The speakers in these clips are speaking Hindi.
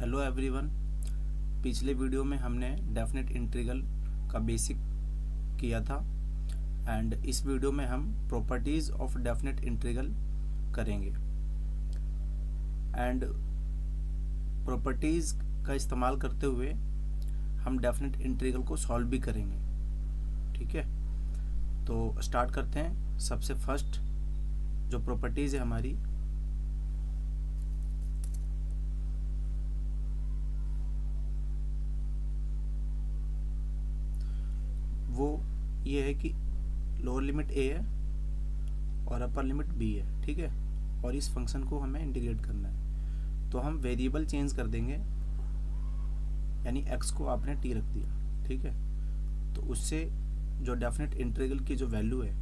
Hello everyone. पिछले वीडियो में हमने डेफिनेट इंटीग्रल का बेसिक किया था एंड इस वीडियो में हम प्रॉपर्टीज़ ऑफ डेफिनेट इंटीग्रल करेंगे एंड प्रॉपर्टीज़ का इस्तेमाल करते हुए हम डेफिनेट इंटीग्रल को सॉल्व भी करेंगे। ठीक है, तो स्टार्ट करते हैं। सबसे फर्स्ट जो प्रॉपर्टीज़ है हमारी, वो ये है कि लोअर लिमिट a है और अपर लिमिट b है। ठीक है, और इस फंक्शन को हमें इंटीग्रेट करना है, तो हम वेरिएबल चेंज कर देंगे, यानी x को आपने t रख दिया। ठीक है, तो उससे जो डेफिनेट इंटीग्रल की जो वैल्यू है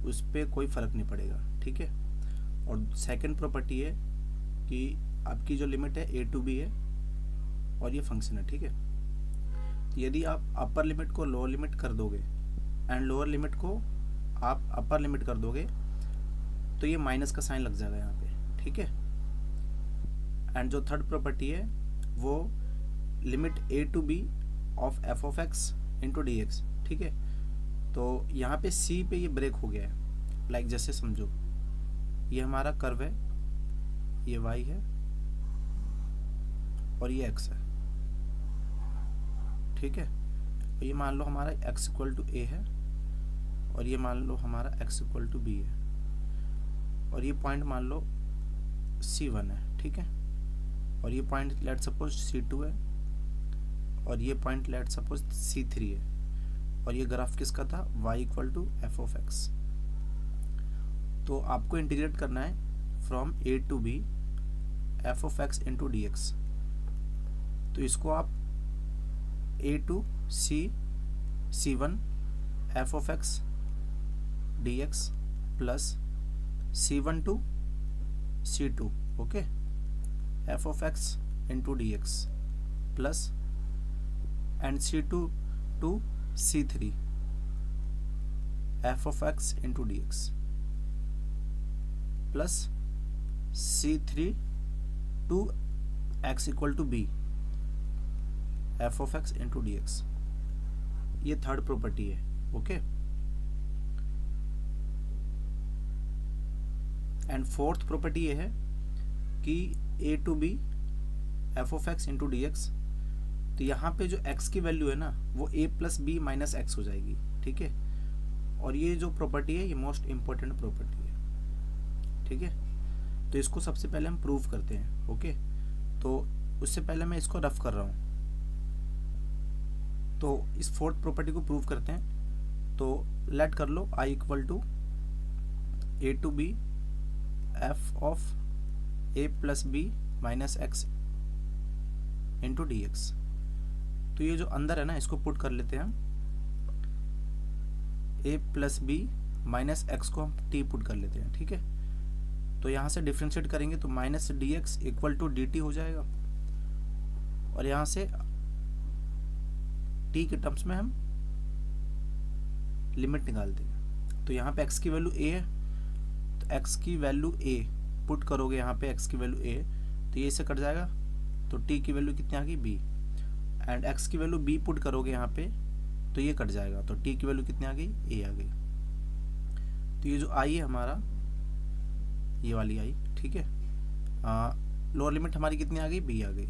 उस पर कोई फ़र्क नहीं पड़ेगा। ठीक है, और सेकंड प्रॉपर्टी है कि आपकी जो लिमिट है a to b है और ये फंक्शन है। ठीक है, यदि आप अपर लिमिट को लोअर लिमिट कर दोगे एंड लोअर लिमिट को आप अपर लिमिट कर दोगे तो ये माइनस का साइन लग जाएगा यहाँ पे। ठीक है, एंड जो थर्ड प्रॉपर्टी है वो limit a to b of f of x into d x. ठीक है, तो यहाँ पे c पे ये ब्रेक हो गया है। लाइक जैसे समझो ये हमारा कर्व है, ये y है और ये x है। ठीक है, तो ये मान लो हमारा x इक्वल टू a है और ये मान लो हमारा x इक्वल टू b है और ये पॉइंट मान लो C1 है। ठीक है, और ये पॉइंट लेट सपोज C2 है और ये पॉइंट लेट सपोज C3 है और ये ग्राफ किसका था, y equal to f of x। तो आपको इंटीग्रेट करना है from a to b f of x into d x. तो इसको आप a to c c1 f of x dx plus c1 to c2 okay f of x into dx plus and c2 to c3 f of x into dx plus c3 to x equal to b f of x into dx। ये थर्ड प्रॉपर्टी है। ओके, एंड फोर्थ प्रॉपर्टी ये है कि a to b f of x into dx। तो यहाँ पे जो x की वैल्यू है ना वो a plus b minus x हो जाएगी। ठीक है, और ये जो प्रॉपर्टी है ये मोस्ट इम्पोर्टेंट प्रॉपर्टी है। ठीक है, तो इसको सबसे पहले हम प्रूव करते हैं। ओके, तो उससे पहले मैं इसको रफ कर रहा हूँ। तो इस फोर्थ प्रॉपर्टी को प्रूव करते हैं। तो लेट कर लो i equal to a to b f of a plus b minus x into d x. तो ये जो अंदर है ना इसको पुट कर लेते हैं हम, a plus b minus x को हम t पुट कर लेते हैं। ठीक है, तो यहाँ से डिफ्रेंशिएट करेंगे तो minus d x equal to d t हो जाएगा और यहाँ से t के टर्म्स में हम लिमिट निकालते हैं। तो यहाँ पे x की वैल्यू a है, तो x की वैल्यू a पुट करोगे यहाँ पे x की वैल्यू a, तो ये से कट जाएगा, तो t की वैल्यू कितनी आ गई b, एंड x की वैल्यू b पुट करोगे यहाँ पे तो ये कट जाएगा, तो t की वैल्यू कितनी आ गई, a आ गई। तो ये जो i है हमारा, ये वाली i, ठीक है, लोअर लिमिट हमारी कितनी आ गई, b आ गई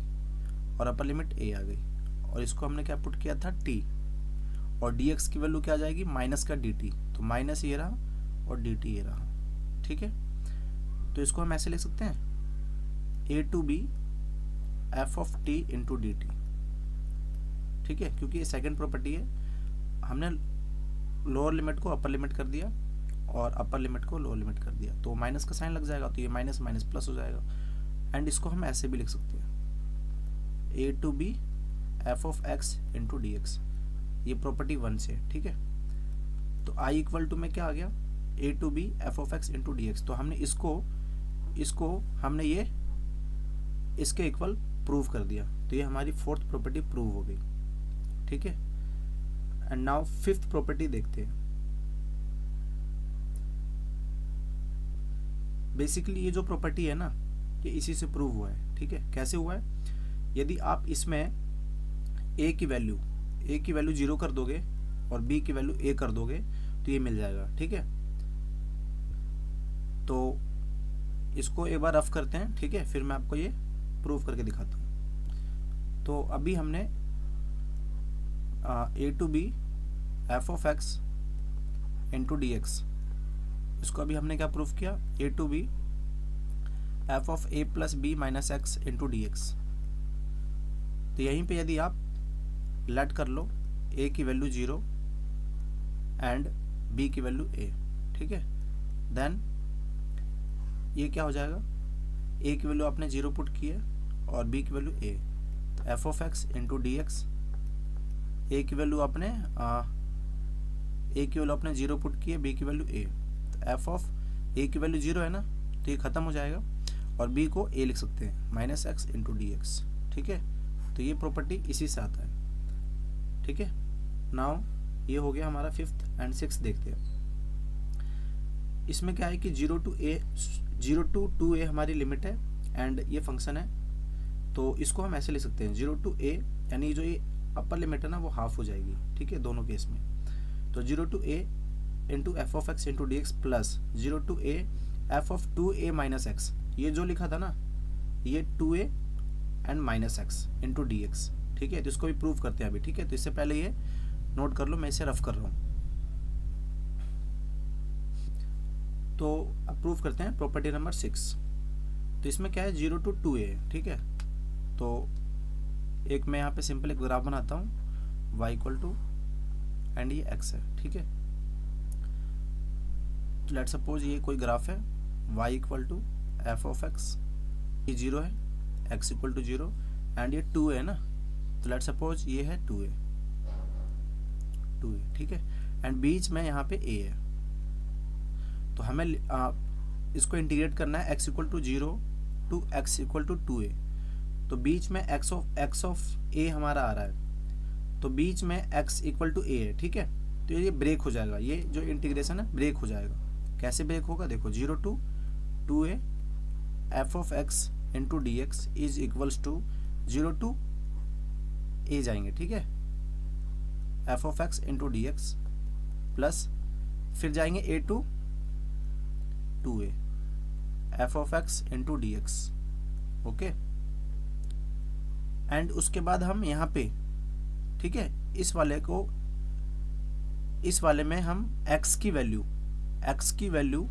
और अपर लिमिट a आ गई, और इसको हमने क्या पुट किया था, t, और dx की वैल्यू क्या आ जाएगी, माइनस का dt, तो माइनस ये रहा और dt ये रहा। ठीक है, तो इसको हम ऐसे लिख सकते हैं a to b f of t into dt। ठीक है, क्योंकि ये सेकंड प्रॉपर्टी है, हमने लोअर लिमिट को अपर लिमिट कर दिया और अपर लिमिट को लोअर लिमिट कर दिया, तो माइनस का साइन लग जाएगा, तो ये माइनस माइनस प्लस हो जाएगा। एंड इसको हम ऐसे भी लिख सकते हैं a to b f of x into d x, ये प्रॉपर्टी 1 से। ठीक है, तो i इक्वल टू में क्या आ गया, a to b f of x into d x. तो हमने इसको हमने ये इसके इक्वल प्रूव कर दिया, तो ये हमारी फोर्थ प्रॉपर्टी प्रूव हो गई। ठीक है, एंड नाउ फिफ्थ प्रॉपर्टी देखते हैं। बेसिकली ये जो प्रॉपर्टी है ना ये इसी से प्रूव हुआ है। ठीक है, कैसे हुआ है यदि आप इसमें ए की वैल्यू 0 कर दोगे और बी की वैल्यू ए कर दोगे तो ये मिल जाएगा, ठीक है। तो इसको एक बार रफ करते हैं, ठीक है, फिर मैं आपको ये प्रूव करके दिखाता हूँ। तो अभी हमने a to b f of x into d x, इसको अभी हमने क्या प्रूव किया, a to b f of a plus b minus x into d x. तो यहीं पे यदि आप लेट कर लो ए की वैल्यू 0 एंड बी की वैल्यू ए, ठीक है, देन ये क्या हो जाएगा, ए की वैल्यू आपने 0 पुट की है और बी की वैल्यू ए, तो f of x into d x, a की वैल्यू आपने 0 पुट की है, बी की वैल्यू ए, तो एफ ऑफ ए की वैल्यू 0 है ना, तो ये ख़त्म हो जाएगा और बी को ए लिख सकते हैं minus x into d x, ठीक है। तो ये प्रॉपर्टी इसी से आता है, ठीक है। नाउ ये हो गया हमारा 5th एंड 6th। देखते हैं इसमें क्या है कि 0 to 2a हमारी लिमिट है एंड ये फंक्शन है, तो इसको हम ऐसे ले सकते हैं 0 to a, यानी जो ये अपर लिमिट है ना वो हाफ हो जाएगी, ठीक है, दोनों केस में। तो 0 to a into F of x into d x plus 0 to a f of 2a minus x, ये जो लिखा था ना ये 2a and minus x into d x, ठीक है। तो इसको भी प्रूव करते हैं अभी, ठीक है। तो इससे पहले ये नोट कर लो, मैं इसे रफ कर रहा हूँ। तो अब प्रूव करते हैं प्रॉपर्टी नंबर 6। तो इसमें क्या है 0 to 2a, ठीक है। तो एक मैं यहाँ पे सिंपल एक ग्राफ बनाता हूँ y इक्वल टू एंड ये x है, ठीक है। तो लेट सपोज ये कोई ग्राफ है y equal to f of x, ये 0 है, x इक्वल टू 0 एंड ये 2 है ना, तो लेट सपोज ये है 2a, ठीक है, एंड बीच में यहाँ पे a है। तो हमें इसको इंटीग्रेट करना है x equal to 0 to x equal to 2a। तो बीच में x ऑफ a हमारा आ रहा है, तो बीच में x इक्वल टू a है, ठीक है। तो ये ब्रेक हो जाएगा, ये जो इंटीग्रेशन है ब्रेक हो जाएगा। कैसे ब्रेक होगा, देखो 0 to 2a f of x into d x is equals to 0 to a जाएंगे, ठीक है, f of x into d x plus फिर जाएंगे a to 2a f of x into d x, okay. And उसके बाद हम यहाँ पे, ठीक है, इस वाले में हम x की value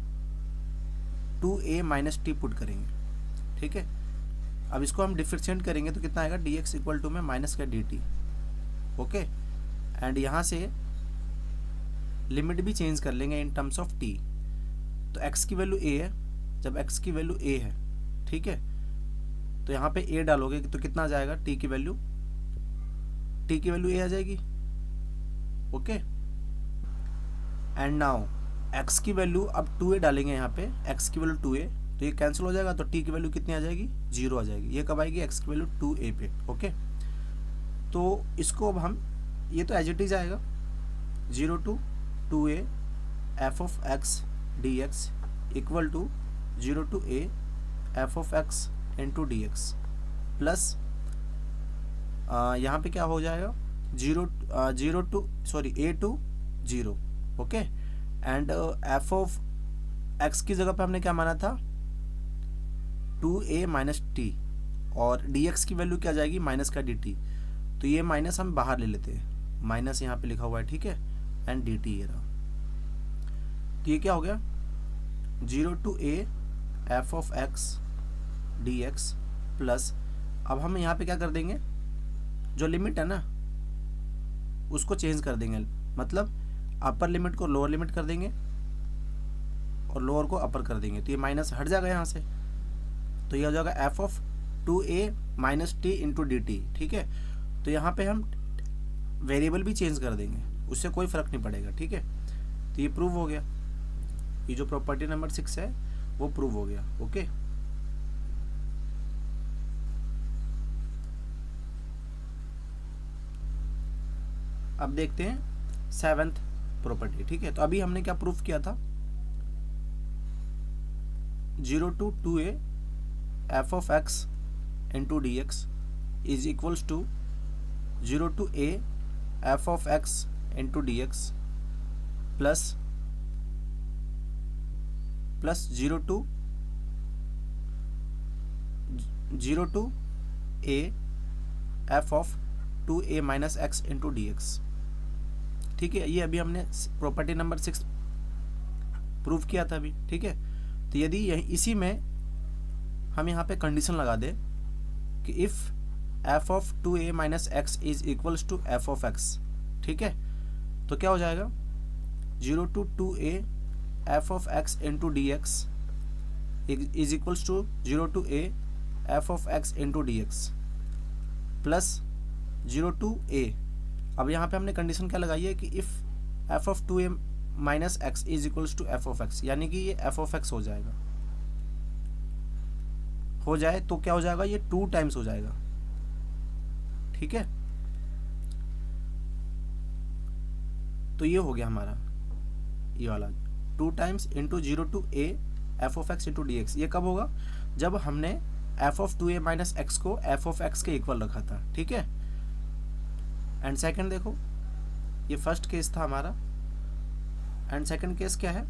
2a minus T put करेंगे, ठीक है। अब इसको हम डिफरेंशिएट करेंगे तो कितना आएगा, dx इक्वल टू में माइनस का dt, ओके। एंड यहाँ से लिमिट भी चेंज कर लेंगे इन टर्म्स ऑफ t। तो x की वैल्यू a है, जब x की वैल्यू a है, ठीक है, तो यहाँ पे a डालोगे तो कितना आ जाएगा, t की वैल्यू a आ जाएगी, ओके। एंड नाउ x की वैल्यू अब 2a डालेंगे, यहाँ पे x की वैल्यू 2a, तो ये कैंसिल हो जाएगा, तो t की वैल्यू कितनी आ जाएगी, 0 आ जाएगी। ये कब आएगी, x की वैल्यू 2a पे, ओके। तो इसको अब हम, ये तो एज इट इज आएगा 0 to 2a f of x d x equal to 0 to a f of x into d x plus यहाँ पे क्या हो जाएगा, a to 0, okay. And f of x की जगह पे हमने क्या माना था, 2a माइनस टी, और dx की वैल्यू क्या जाएगी, माइनस का dt। तो ये माइनस हम बाहर ले लेते हैं, माइनस यहाँ पे लिखा हुआ है, ठीक है, एंड dt ये रहा। तो ये क्या हो गया, 0 to a f of x d x plus, अब हम यहाँ पे क्या कर देंगे, जो लिमिट है ना उसको चेंज कर देंगे, मतलब अपर लिमिट को लोअर लिमिट कर देंगे और लोअर को अपर कर देंगे, तो ये माइनस हट जाएगा यहाँ से, तो ये हो जाएगा F of 2a minus T into D T, ठीक है। तो यहाँ पे हम वेरिएबल भी चेंज कर देंगे, उससे कोई फर्क नहीं पड़ेगा, ठीक है। तो ये प्रूव हो गया, ये जो प्रॉपर्टी नंबर 6 है वो प्रूव हो गया, ओके। अब देखते हैं 7th प्रॉपर्टी, ठीक है। तो अभी हमने क्या प्रूफ किया था, 0 to 2a f of x into d x is equals to 0 to a f of x into dx प्लस 0 to a f of 2a minus x into dx। ठीक है, ये अभी हमने प्रॉपर्टी नंबर 6 प्रूव किया था अभी। ठीक है, तो यदि यही इसी में हम यहाँ पे कंडीशन लगा दें कि if f of 2a minus x is equals to f of x, ठीक है, तो क्या हो जाएगा 0 to 2a f of x into d x is equals to 0 to a f of x into d x plus 0 to a। अब यहाँ पे हमने कंडीशन क्या लगाई है कि if f of 2a minus x is equals to f of x, यानी कि ये f ऑफ x हो जाएगा, हो जाए तो क्या हो जाएगा, ये 2 टाइम्स हो जाएगा। ठीक है, तो ये हो गया हमारा ये वाला 2 times into 0 to a f of x into d x. ये कब होगा, जब हमने f of 2a minus x को f ऑफ x के इक्वल रखा था। ठीक है, एंड सेकंड देखो, ये फर्स्ट केस था हमारा, एंड सेकंड केस क्या है,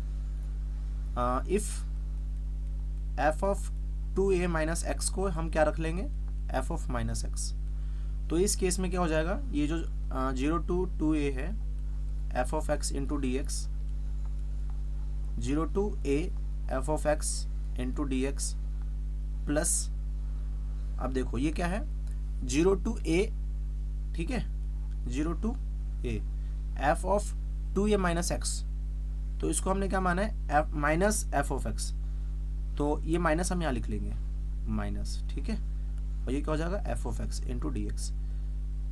if f of 2a minus x को हम क्या रख लेंगे, f ऑफ माइनस एक्स। तो इस केस में क्या हो जाएगा, ये जो 0 to 2a है f of x into d x, 0 to a f of x into d x plus, अब देखो ये क्या है 0 to a, ठीक है, 0 to a f of 2a minus x, तो इसको हमने क्या माना है f minus f of x, तो ये माइनस हम यहाँ लिख लेंगे माइनस। ठीक है, और ये क्या हो जाएगा f of x into d x.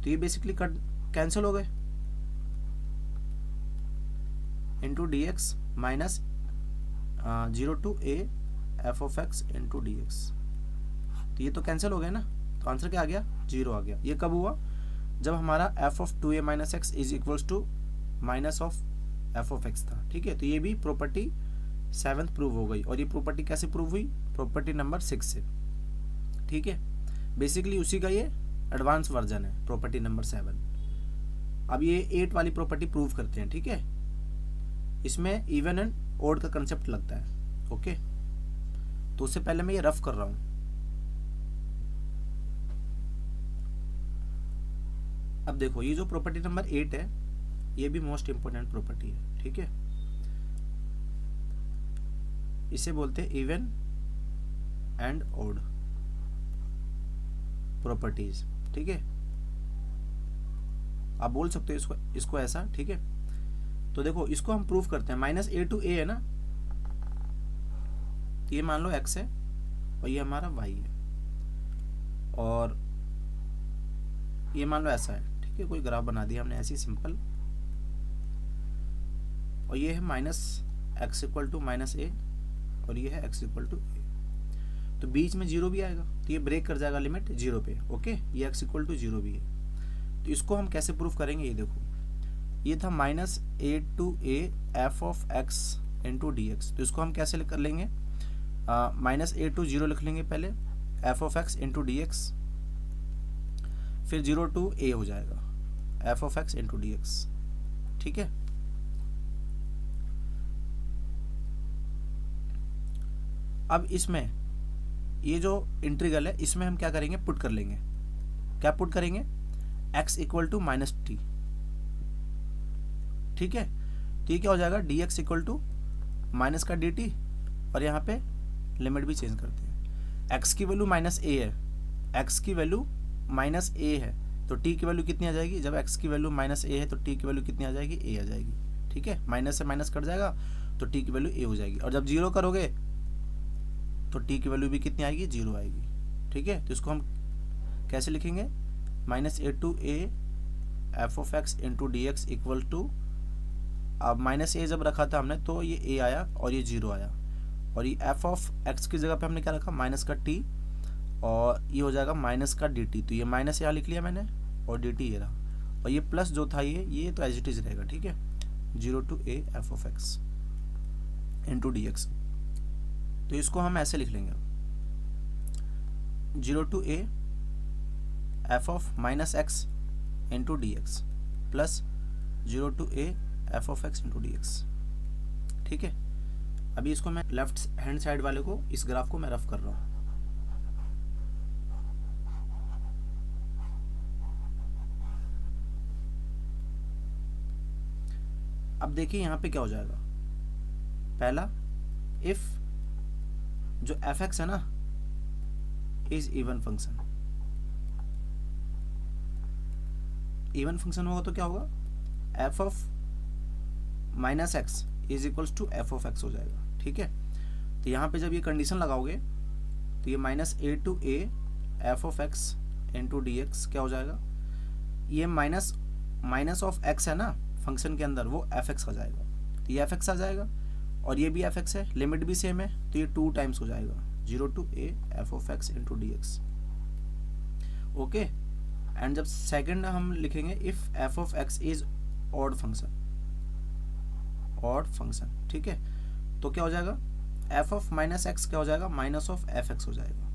तो ये बेसिकली कट कैंसिल हो गए, into d x minus 0 to a f of x into d x. तो ये तो कैंसिल हो गए ना, तो आंसर क्या आ गया, 0 आ गया। ये कब हुआ, जब हमारा f of 2a minus x is equals to minus of f of x था। ठीक है, तो ये भी प्रॉपर्टी 7th प्रूव हो गई। और ये प्रॉपर्टी कैसे प्रूव हुई, प्रॉपर्टी नंबर 6 से। ठीक है, बेसिकली उसी का ये एडवांस वर्जन है प्रॉपर्टी नंबर 7। अब ये 8 वाली प्रॉपर्टी प्रूव करते हैं। ठीक है, इसमें इवन एंड ओड का कंसेप्ट लगता है। ओके, तो उससे पहले मैं ये रफ कर रहा हूं। अब देखो, ये जो प्रॉपर्टी नंबर 8 है, ये भी मोस्ट इंपोर्टेंट प्रॉपर्टी है। ठीक है, इसे बोलते हैं इवन एंड ओड प्रॉपर्टीज। ठीक है, आप बोल सकते हो इसको ऐसा। ठीक है, तो देखो इसको हम प्रूफ करते हैं, माइनस a to a है ना, तो ये मान लो x है और ये हमारा y है, और ये मान लो ऐसा है। ठीक है, कोई ग्राफ बना दिया हमने ऐसी सिंपल, और ये है minus x equal to minus a, और ये है x इक्वल टू a, तो बीच में 0 भी आएगा, तो ये ब्रेक कर जाएगा लिमिट 0 पे। ओके, ये x इक्वल टू 0 भी है। तो इसको हम कैसे प्रूफ करेंगे, ये देखो, ये था minus a to a f of x into d x, तो इसको हम कैसे कर लेंगे, माइनस a to 0 लिख लेंगे पहले, f of x into d x, फिर 0 to a हो जाएगा f of x into d x. ठीक है, अब इसमें ये जो इंटीग्रल है, इसमें हम क्या करेंगे, पुट कर लेंगे। क्या पुट करेंगे, x equal to minus t. ठीक है, तो ये क्या हो जाएगा, d x equal to minus का डी टी, और यहाँ पे लिमिट भी चेंज करते हैं। x की वैल्यू माइनस ए है, x की वैल्यू माइनस ए है, तो t की वैल्यू कितनी आ जाएगी, जब x की वैल्यू माइनस ए है तो t की वैल्यू कितनी आ जाएगी, a आ जाएगी। ठीक है, माइनस से माइनस कट जाएगा तो t की वैल्यू a हो जाएगी, और जब 0 करोगे तो t की वैल्यू भी कितनी आएगी, 0 आएगी। ठीक है, तो इसको हम कैसे लिखेंगे, minus a to a f of x into d x equal to, अब माइनस a जब रखा था हमने तो ये a आया और ये 0 आया, और ये f ऑफ x की जगह पे हमने क्या रखा, माइनस का t, और ये हो जाएगा माइनस का dt, तो ये माइनस यहाँ लिख लिया मैंने, और dt ये रहा, और ये प्लस जो था ये तो एज इट इज रहेगा। ठीक है, 0 to a f of x into d x, तो इसको हम ऐसे लिख लेंगे, 0 to a f of minus x into d x plus 0 to a f of x into d x. ठीक है, अभी इसको मैं लेफ्ट हैंड साइड वाले को, इस ग्राफ को मैं रफ कर रहा हूँ। अब देखिए यहाँ पे क्या हो जाएगा। पहला, इफ जो एफ एक्स है ना is even function, even function होगा तो क्या होगा, f of minus x is equals to f of x हो जाएगा। ठीक है, तो यहाँ पे जब ये कंडीशन लगाओगे तो ये minus a to a f of x into d x क्या हो जाएगा, ये माइनस ऑफ एक्स है ना फंक्शन के अंदर, वो एफ एक्स आ जाएगा, तो ये एफ एक्स आ जाएगा और ये भी एफ एक्स है, लिमिट भी सेम है, तो ये 2 टाइम्स हो जाएगा 0 to a f of x into d x. Okay, and जब सेकंड हम लिखेंगे if f of x is odd function, odd function, ठीक है, तो क्या हो जाएगा, एफ ऑफ माइनस एक्स क्या हो जाएगा, माइनस ऑफ एफ एक्स हो जाएगा,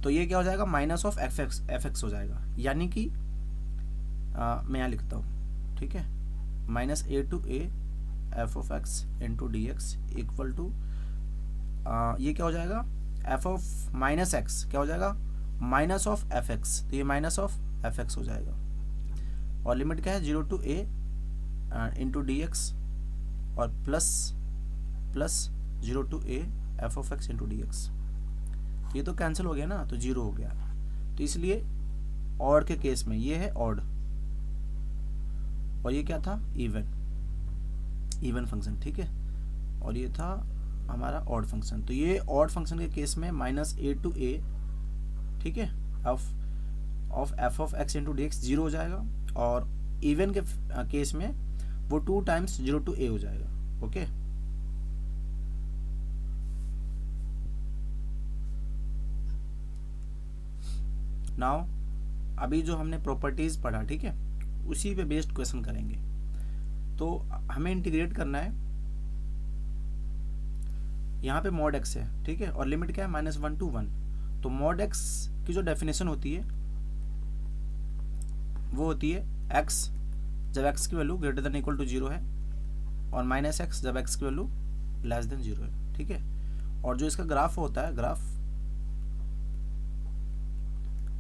तो ये क्या हो जाएगा, माइनस ऑफ एफ एक्स हो जाएगा, यानी कि मैं यहाँ लिखता हूँ, ठीक है, minus a to a f of x into d x equal to ये क्या हो जाएगा, एफ ऑफ माइनस एक्स क्या हो जाएगा, माइनस ऑफ एफ एक्स, तो ये माइनस ऑफ एफ एक्स हो जाएगा, और लिमिट क्या है 0 to a into d x और plus 0 to a f of x into d x. ये तो कैंसिल हो गया ना, तो 0 हो गया, तो इसलिए ऑड के केस में ये है ऑड और ये क्या था, इवन फंक्शन। ठीक है, और ये था हमारा ऑड फंक्शन, तो ये ऑड फंक्शन के केस में माइनस ए टू ए, ठीक है, of F of x into d x 0 हो जाएगा, और इवन के केस में वो 2 टाइम्स 0 टू ए हो जाएगा। ओके, नाउ अभी जो हमने प्रॉपर्टीज पढ़ा, ठीक है, उसी पे बेस्ड क्वेश्चन करेंगे। तो हमें इंटीग्रेट करना है, यहाँ पे मॉड एक्स है, ठीक है, और लिमिट क्या है, -1 to 1, तो मॉड एक्स की जो डेफिनेशन होती है वो होती है एक्स जब एक्स की value greater than equal to 0 है, और माइनस एक्स जब एक्स की वैल्यू लेस देन 0 है। ठीक है, और जो इसका ग्राफ होता है,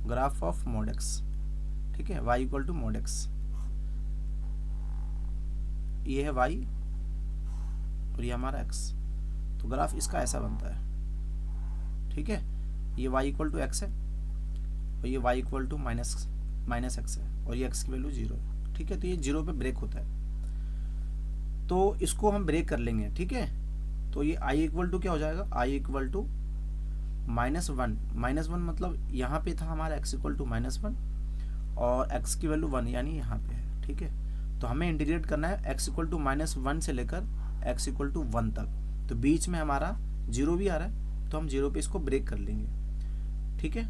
ग्राफ ऑफ मॉड एक्स, ठीक है, y equal to mod x, ये है y और ये हमारा x, तो ग्राफ इसका ऐसा बनता है। ठीक है, ये y इक्वल टू एक्स है और ये y equal to minus x है, और ये x की वैल्यू 0 है। ठीक है, तो ये 0 पे ब्रेक होता है, तो इसको हम ब्रेक कर लेंगे। ठीक है, तो ये i इक्वल टू क्या हो जाएगा, i इक्वल टू -1 मतलब यहाँ पे था हमारा x इक्वल टू -1 और x की वैल्यू 1 यानी यहाँ पे है। ठीक है, तो हमें इंटीग्रेट करना है x इक्वल टू -1 से लेकर x इक्वल टू 1 तक, तो बीच में हमारा 0 भी आ रहा है, तो हम 0 पे इसको ब्रेक कर लेंगे। ठीक है,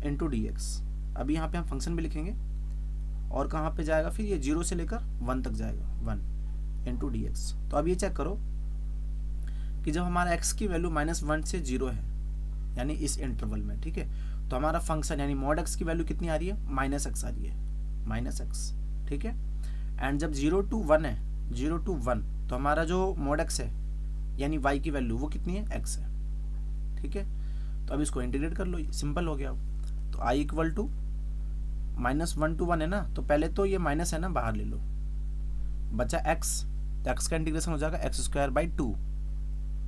इंटू डी एक्स, अभी यहाँ पे हम फंक्शन भी लिखेंगे, और कहाँ पे जाएगा फिर, ये 0 से लेकर 1 तक जाएगा, 1 इंटू डी एक्स। तो अब ये चेक करो कि जब हमारा x की वैल्यू -1 से 0 है, यानी इस इंटरवल में, ठीक है, तो हमारा फंक्शन यानी मॉड x की वैल्यू कितनी आ रही है, -x आ रही है, -x। ठीक है, एंड जब 0 to 1 है, 0 to 1, तो हमारा जो मॉड x है यानी y की वैल्यू वो कितनी है, x है। ठीक है, तो अब इसको इंटीग्रेट कर लो, सिंपल हो गया। तो i इक्वल टू -1 to 1 है ना, तो पहले तो ये माइनस है ना, बाहर ले लो, बचा x, तो x का इंटीग्रेशन हो जाएगा x²/2।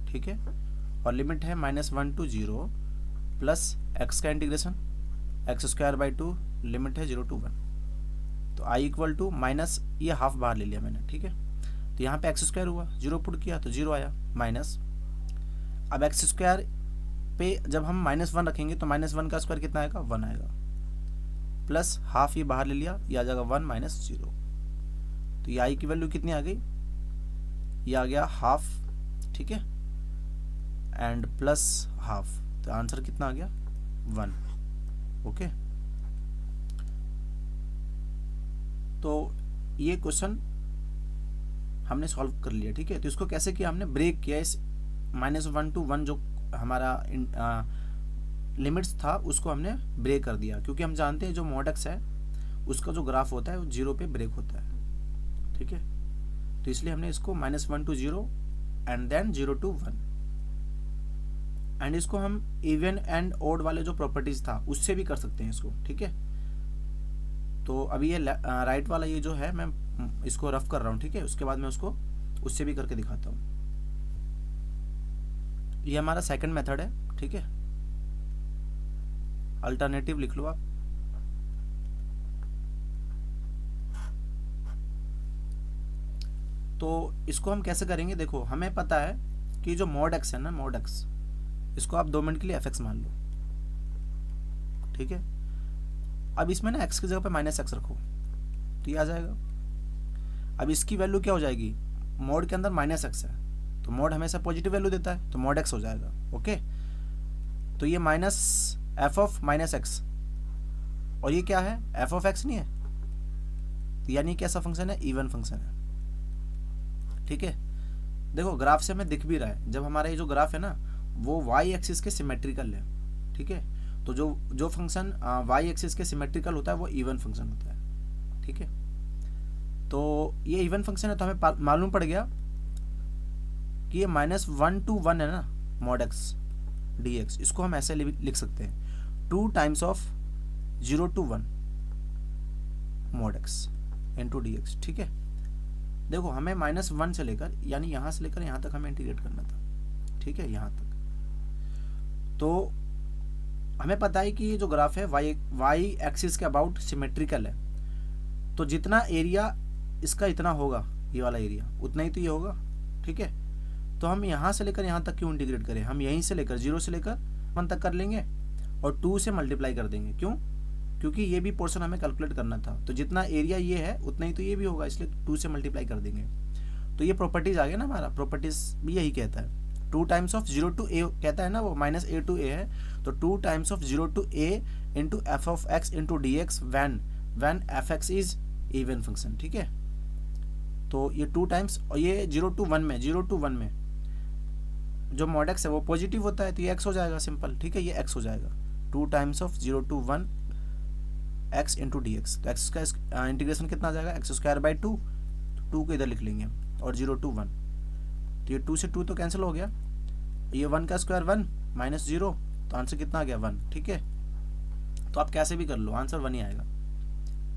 ठीक है, और लिमिट है -1 to 0 प्लस x का इंटीग्रेशन x²/2, लिमिट है 0 to 1, तो i इक्वल टू माइनस, ये हाफ बाहर ले लिया मैंने। ठीक है, तो यहाँ पे x² हुआ, 0 पुट किया तो 0 आया, माइनस, अब x² पे जब हम -1 रखेंगे तो -1 का स्क्वायर कितना आएगा, 1 आएगा, प्लस हाफ ये बाहर ले लिया, ये आ जाएगा 1 - 0, तो ये i की वैल्यू कितनी आ गई, ये आ गया हाफ। ठीक है, एंड प्लस हाफ, तो आंसर कितना आ गया, 1। ओके, तो ये क्वेश्चन हमने सॉल्व कर लिया। ठीक है, तो इसको कैसे किया हमने, ब्रेक किया, इस -1 to 1 जो हमारा लिमिट्स था उसको हमने ब्रेक कर दिया, क्योंकि हम जानते हैं जो मॉड एक्स है उसका जो ग्राफ होता है वो 0 पे ब्रेक होता है, ठीक है। तो इसलिए हमने इसको -1 to 0 and then 0 to 1, and इसको हम इवन एंड ओड वाले जो प्रॉपर्टीज था उससे भी कर सकते हैं इसको, ठीक है। तो अभी ये राइट वाला ये जो है मैं इसको रफ कर रहा हूँ, ठीक है, उसके बाद मैं उसको उससे भी करके दिखाता हूँ। ये हमारा सेकंड मेथड है, ठीक है, अल्टरनेटिव लिख लो आप। तो इसको हम कैसे करेंगे, देखो हमें पता है कि जो मॉड एक्स है ना, मॉड एक्स, इसको आप 2 मिनट के लिए एफ एक्स मान लो, ठीक है। अब इसमें ना एक्स की जगह पे -x रखो तो ये आ जाएगा। अब इसकी वैल्यू क्या हो जाएगी, मॉड के अंदर -x है तो मॉड हमेशा पॉजिटिव वैल्यू देता है तो मॉड x हो जाएगा, ओके। तो ये -f of -x, और ये क्या है, f of x नहीं है, यानी कैसा फंक्शन है, इवन फंक्शन है, ठीक है। देखो ग्राफ से हमें दिख भी रहा है, जब हमारा ये जो ग्राफ है ना वो y एक्सिस के सिमेट्रिकल है, ठीक है। तो जो फंक्शन y एक्सिस के सिमेट्रिकल होता है वो इवन फंक्शन होता है, ठीक है। तो ये इवन फंक्शन है तो हमें मालूम पड़ गया कि ये -1 to 1 है ना, mod x dx, इसको हम ऐसे लिख सकते हैं 2 times of 0 to 1 mod x into dx, ठीक है। देखो हमें -1 से लेकर, यानी यहाँ से लेकर यहाँ तक हमें इंटीग्रेट करना था, ठीक है, यहाँ तक। तो हमें पता है कि ये जो ग्राफ है y एक्सिस के अबाउट सिमेट्रिकल है, तो जितना एरिया इसका इतना होगा, ये वाला एरिया उतना ही तो ये होगा, ठीक है। तो हम यहाँ से लेकर यहाँ तक क्यों इंटीग्रेट करें, हम यहीं से लेकर 0 से लेकर 1 तक कर लेंगे और 2 से मल्टीप्लाई कर देंगे, क्यों, क्योंकि ये भी पोर्शन हमें कैलकुलेट करना था, तो जितना एरिया ये है उतना ही तो ये भी होगा, इसलिए 2 से मल्टीप्लाई कर देंगे। तो ये प्रॉपर्टीज आ गया ना, हमारा प्रॉपर्टीज भी यही कहता है, 2 times of 0 to a कहता है ना, वो -a to a है, तो 2 times of 0 to a into f of x into dx when f(x) is even function, ठीक है। तो ये 2 टाइम्स, और ये 0 to 1 में जो mod x है वो पॉजिटिव होता है तो ये x हो जाएगा, सिंपल, ठीक है, ये x हो जाएगा 2 times of 0 to 1 x into dx। तो x का इंटीग्रेशन कितना आ जाएगा, x² 2, 2 को इधर लिख लेंगे और 0 to 1, तो ये 2 से 2 तो कैंसिल हो गया, ये 1 का स्क्वायर 1 -0, तो आंसर कितना आ गया 1, ठीक है। तो आप कैसे भी कर लो आंसर 1 ही आएगा,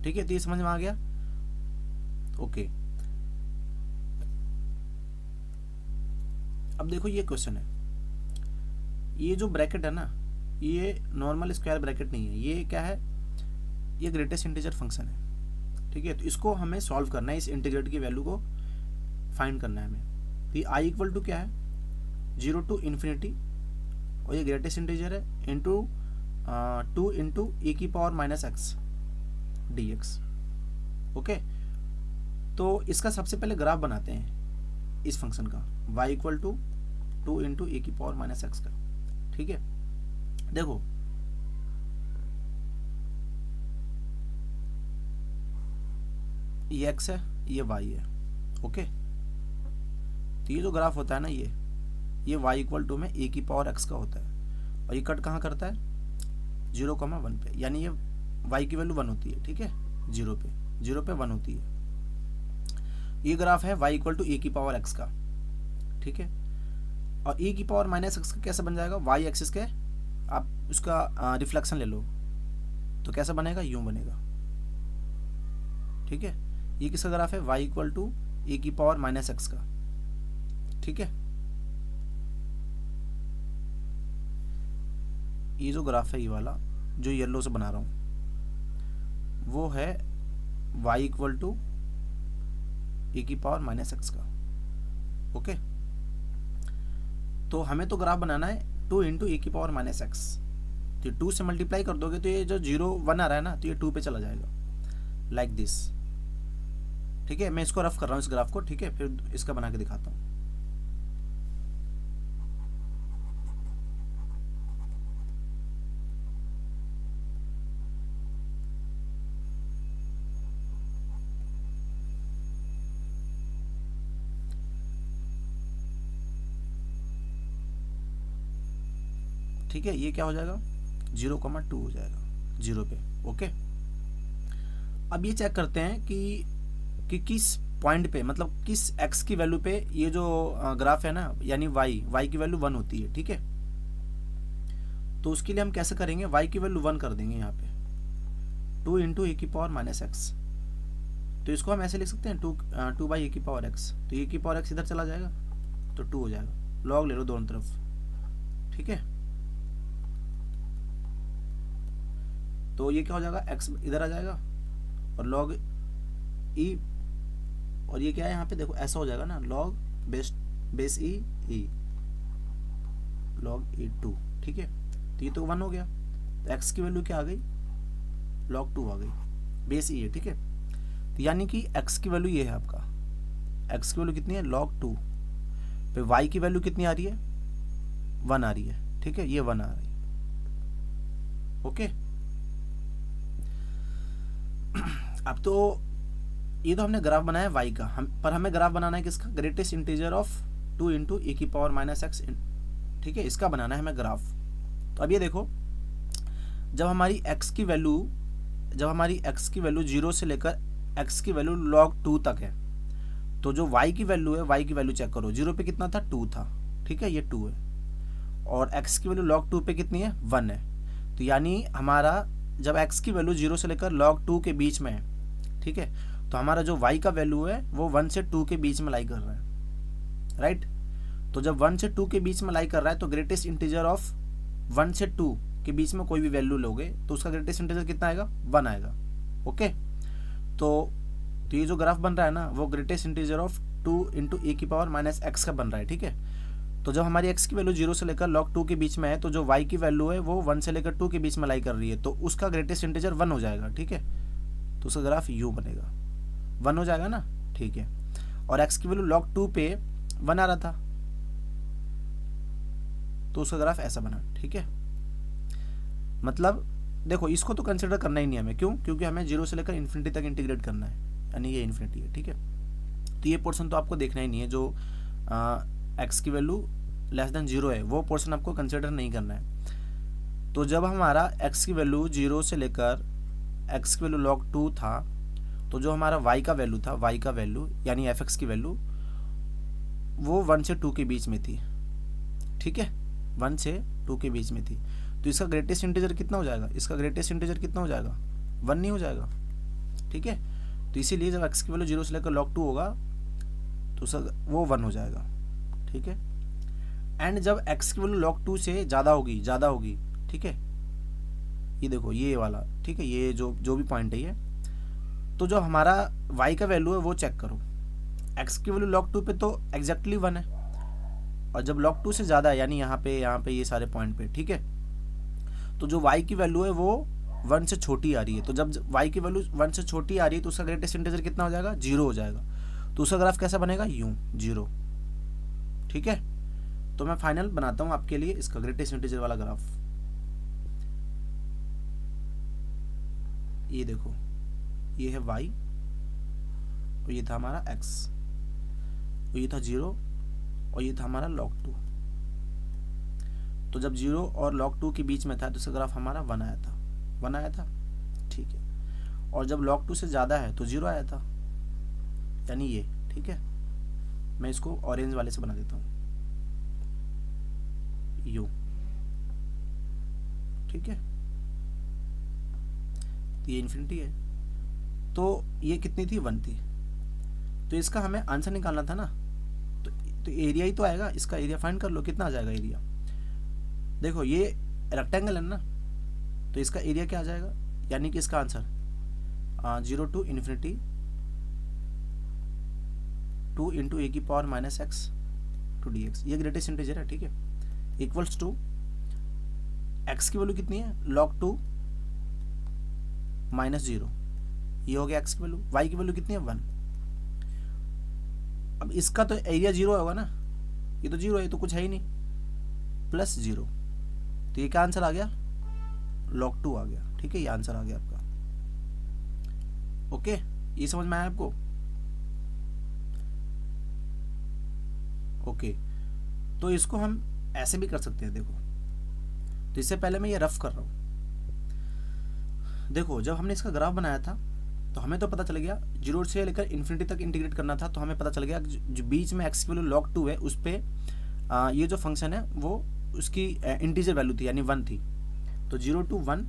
ठीक है। तो ये समझ में आ गया, ओके। अब देखो ये क्वेश्चन है, ये जो ब्रैकेट है ना ये नॉर्मल स्क्वायर ब्रैकेट नहीं है, ये क्या है, ये ग्रेटेस्ट इंटीजर फंक्शन है, ठीक है। तो इसको हमें सॉल्व करना है, इस इंटीग्रेट की वैल्यू को फाइंड करना है हमें। तो आई इक्वल टू क्या है, 0 to इन्फिनिटी, और ये ग्रेटेस्ट इंटीजर है, into 2 into e⁻⁻x dx, okay. तो इसका सबसे पहले ग्राफ बनाते हैं इस फंक्शन का, y equal to 2 into e⁻⁻x का, ठीक है। देखो ये x है, ये y है, ओके। तो ये जो ग्राफ होता है ना ये y इक्वल टू में e⁻x का होता है, और ये कट कहाँ करता है 0,1 पे, यानी ये y की वैल्यू 1 होती है, ठीक है, 0 पे 1 होती है। ये ग्राफ है y इक्वल टू e⁻x का, ठीक है। और e⁻⁻x का कैसे बन जाएगा, y एक्सिस के आप उसका रिफ्लेक्शन ले लो तो कैसा बनेगा, यूं बनेगा, ठीक है। ये किसका ग्राफ है, y इक्वल टू e⁻⁻x का, ठीक है। ये जो ग्राफ है ये वाला जो येलो से बना रहा हूं वो है y इक्वल टू e⁻⁻x का, ओके। तो हमें तो ग्राफ बनाना है 2 इंटू e⁻⁻x, तो 2 से मल्टीप्लाई कर दोगे तो ये जो 0 1 आ रहा है ना तो ये 2 पे चला जाएगा, लाइक दिस, ठीक है। मैं इसको रफ कर रहा हूँ इस ग्राफ को, ठीक है, फिर इसका बना के दिखाता हूँ। ठीक है, ये क्या हो जाएगा, 0,2 हो जाएगा 0 पे। ओके, अब ये चेक करते हैं कि किस पॉइंट पे, मतलब किस x की वैल्यू पे ये जो ग्राफ है ना, यानी y की वैल्यू 1 होती है। ठीक है, तो उसके लिए हम कैसे करेंगे, y की वैल्यू 1 कर देंगे यहाँ पे 2 इंटू ए की पावर माइनस एक्स। तो इसको हम ऐसे लिख सकते हैं 2 बाई ए की पावर एक्स। तो ए की पावर एक्स इधर चला जाएगा तो 2 हो जाएगा, लॉग ले लो दोनों तरफ। ठीक है, तो ये क्या हो जाएगा, x इधर आ जाएगा और लॉग ई, और ये क्या है यहाँ पे देखो ऐसा हो जाएगा ना, लॉग बेस ई लॉग E2। ठीक है, तो ये तो 1 हो गया, तो x की वैल्यू क्या आ गई, log 2 आ गई, बेस ई है। ठीक है, तो यानी कि x की वैल्यू ये है आपका, x की वैल्यू कितनी है, log 2 पे y की वैल्यू कितनी आ रही है, 1 आ रही है। ठीक है, ये 1 आ रही है। ओके, अब तो ये तो हमने ग्राफ बनाया y का, पर हमें ग्राफ बनाना है किसका, greatest integer of 2 into a की पावर माइनस एक्स। ठीक है, इसका बनाना है हमें ग्राफ। तो अब ये देखो, जब हमारी x की वैल्यू 0 से लेकर x की वैल्यू log 2 तक है, तो जो y की वैल्यू है, y की वैल्यू चेक करो, 0 पे कितना था, 2 था। ठीक है, ये 2 है, और x की वैल्यू log 2 पे कितनी है, 1 है। तो यानी हमारा जब x की वैल्यू 0 से लेकर log 2 के बीच में है, ठीक है, तो हमारा जो y का वैल्यू है वो 1 से 2 के बीच में लाई कर रहा है, राइट। तो जब 1 से 2 के बीच में लाई कर रहा है, तो ग्रेटेस्ट इंटीजर ऑफ 1 से 2 के बीच में कोई भी वैल्यू लोगे तो उसका ग्रेटेस्ट इंटीजर कितना आएगा, 1 आएगा। ओके, तो ये जो ग्राफ बन रहा है ना, वो greatest integer of 2 into a की पावर माइनस एक्स का बन रहा है। ठीक है, तो जब हमारी x की वैल्यू 0 से लेकर log 2 के बीच में है, तो जो y की वैल्यू है वो 1 से लेकर 2 के बीच में लाई कर रही है, तो उसका ग्रेटेस्ट इंटीजर 1 हो जाएगा। ठीक है, तो उसका ग्राफ यूं बनेगा, 1 हो जाएगा ना। ठीक है, और x की वैल्यू log 2 पे 1 आ रहा था, तो उसका ग्राफ ऐसा बना। ठीक है, मतलब देखो इसको तो कंसिडर करना ही नहीं हमें, क्यों, क्योंकि हमें 0 से लेकर इन्फिनिटी तक इंटीग्रेट करना है, यानी ये इन्फिनिटी है। ठीक है, तो ये पोर्शन तो आपको देखना ही नहीं है, जो x की वैल्यू लेस देन 0 है वो पोर्शन आपको कंसिडर नहीं करना है। तो जब हमारा x की वैल्यू 0 से लेकर x की वैल्यू log 2 था, तो जो हमारा y का वैल्यू था, y का वैल्यू यानी fx की वैल्यू वो 1 से 2 के बीच में थी। ठीक है, 1 से 2 के बीच में थी, तो इसका ग्रेटेस्ट इंटीजर कितना हो जाएगा, इसका ग्रेटेस्ट इंटीजर कितना हो जाएगा, 1 नहीं हो जाएगा। ठीक है, तो इसीलिए जब x की वैल्यू 0 से लेकर log 2 होगा तो वो 1 हो जाएगा। ठीक है, एंड जब x की वैल्यू log 2 से ज़्यादा होगी, ठीक है, ये देखो ये वाला, ठीक है, ये जो भी पॉइंट है ये, तो जो हमारा y का वैल्यू है वो चेक करो, x की वैल्यू log 2 पे तो एग्जैक्टली 1 है, और जब log 2 से ज़्यादा है, यानी यहाँ पे ये सारे पॉइंट पे, ठीक है, तो जो y की वैल्यू है वो 1 से छोटी आ रही है। तो जब y की वैल्यू 1 से छोटी आ रही है तो उसका ग्रेटेस्ट इंटीजर कितना हो जाएगा, 0 हो जाएगा। तो उसका ग्राफ कैसा बनेगा, यूं 0। ठीक है, तो मैं फाइनल बनाता हूं आपके लिए इसका ग्रेटेस्ट इंटीजर वाला ग्राफ। ये देखो, ये है y और ये था हमारा x, और ये था 0 और ये था हमारा log 2। तो जब 0 और log 2 के बीच में था तो इसका ग्राफ हमारा 1 आया था। ठीक है, और जब log 2 से ज़्यादा है तो 0 आया था, यानी ये। ठीक है, मैं इसको ऑरेंज वाले से बना देता हूँ, यू। ठीक है, तो ये इन्फिनिटी है, तो ये कितनी थी, 1 थी। तो इसका हमें आंसर निकालना था ना, तो एरिया ही तो आएगा, इसका एरिया फाइंड कर लो, कितना आ जाएगा एरिया। देखो ये रेक्टेंगल है ना, तो इसका एरिया क्या आ जाएगा, यानी कि इसका answer 0 to infinity 2 into a की power minus x to d x, ये ग्रेटेस्ट इंटीजर है। ठीक है, इक्वल्स टू एक्स की वैल्यू कितनी है, log 2 माइनस 0, ये हो गया एक्स की वैल्यू। वाई की वैल्यू कितनी है, 1। अब इसका तो एरिया 0 होगा ना, ये तो 0 है, तो कुछ है ही नहीं, प्लस 0, तो ये क्या आंसर आ गया, log 2 आ गया। ठीक है, ये आंसर आ गया आपका। ओके, ये समझ में आया आपको। ओके, तो इसको हम ऐसे भी कर सकते हैं। देखो, तो इससे पहले मैं ये रफ कर रहा हूँ, देखो जब हमने इसका ग्राफ बनाया था तो हमें तो पता चल गया 0 से लेकर इन्फिनिटी तक इंटीग्रेट करना था, तो हमें पता चल गया जो बीच में x की वैल्यू log 2 है उस पर ये जो फंक्शन है वो उसकी इंटीजर वैल्यू थी यानी 1 थी। तो 0 to 1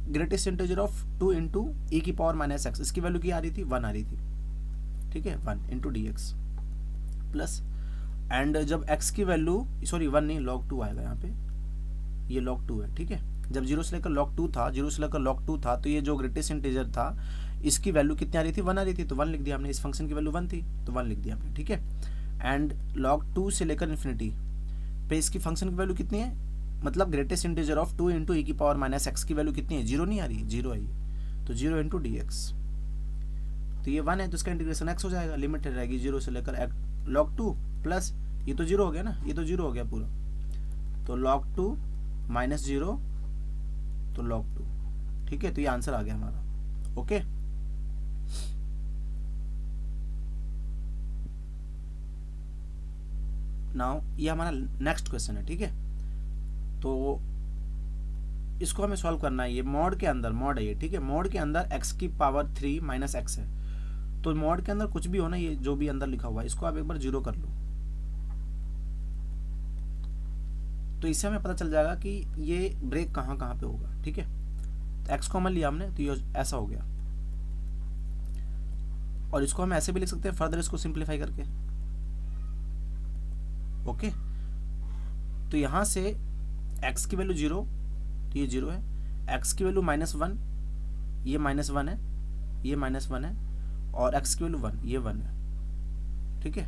greatest integer of 2 into e की पावर माइनस एक्स, इसकी वैल्यू क्या आ रही थी 1 आ रही थी, ठीक है 1 into d x plus and जब x की वैल्यू सॉरी 1 नहीं log 2 आएगा यहाँ पे, ये log 2 है, ठीक है। जब 0 से लेकर log 2 था, 0 से लेकर log 2 था तो ये जो ग्रेटेस्ट इंटीजर था इसकी वैल्यू कितनी आ रही थी 1 आ रही थी, तो 1 लिख दिया हमने, इस फंक्शन की वैल्यू 1 थी तो 1 लिख दिया हमने, ठीक है। एंड log 2 से लेकर इन्फिनिटी पे इसकी फंक्शन की वैल्यू कितनी है, मतलब greatest integer of 2 into e की पावर माइनस एक्स की वैल्यू कितनी है 0 नहीं आ रही है, 0 आई, तो 0 इंटू डी एक्स, तो ये 1 है तो इसका इंटीग्रेशन x हो जाएगा, लिमिट रहेगी 0 से लेकर log 2 प्लस ये तो 0 हो गया ना, ये तो 0 हो गया पूरा, तो log 2 माइनस 0 तो log 2, ठीक है। तो ये आंसर आ गया हमारा, ओके। नाउ ये हमारा नेक्स्ट क्वेश्चन है, ठीक है। तो इसको हमें सॉल्व करना है, ये मॉड के अंदर मॉड है ये, ठीक है। मॉड के अंदर x की पावर 3 माइनस एक्स है, तो मॉड के अंदर कुछ भी हो ना, ये जो भी अंदर लिखा हुआ है इसको आप एक बार 0 कर लो, तो इससे हमें पता चल जाएगा कि ये ब्रेक कहाँ कहाँ पे होगा, ठीक है। तो x कॉमन लिया हमने तो ये ऐसा हो गया, और इसको हम ऐसे भी लिख सकते हैं फर्दर इसको सिंप्लीफाई करके, ओके। तो यहाँ से x की वैल्यू 0 तो ये 0 है, x की वैल्यू -1 ये -1 है, ये -1 है, और x की वैल्यू 1 ये 1 है, ठीक है।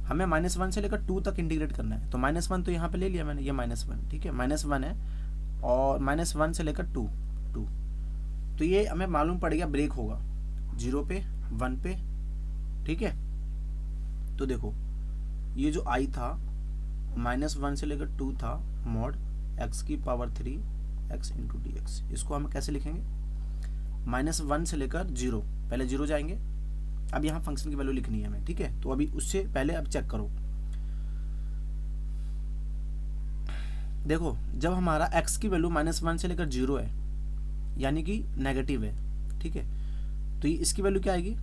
हमें -1 से लेकर 2 तक इंटीग्रेट करना है, तो -1 तो यहाँ पे ले लिया मैंने, ये -1, ठीक है, -1 है, और -1 से लेकर 2 तो ये हमें मालूम पड़ गया ब्रेक होगा 0 पे 1 पे, ठीक है। तो देखो ये जो i था -1 से लेकर 2 था मॉड x की power 3 x into d x, इसको हम कैसे लिखेंगे, -1 से लेकर 0, पहले 0 जाएंगे, अब यहाँ फंक्शन की वैल्यू लिखनी है हमें, ठीक है। तो अभी उससे पहले अब चेक करो, देखो जब हमारा x की वैल्यू -1 से लेकर 0 है यानी कि नेगेटिव है, ठीक है, तो ये इसकी वैल्यू क्या आएगी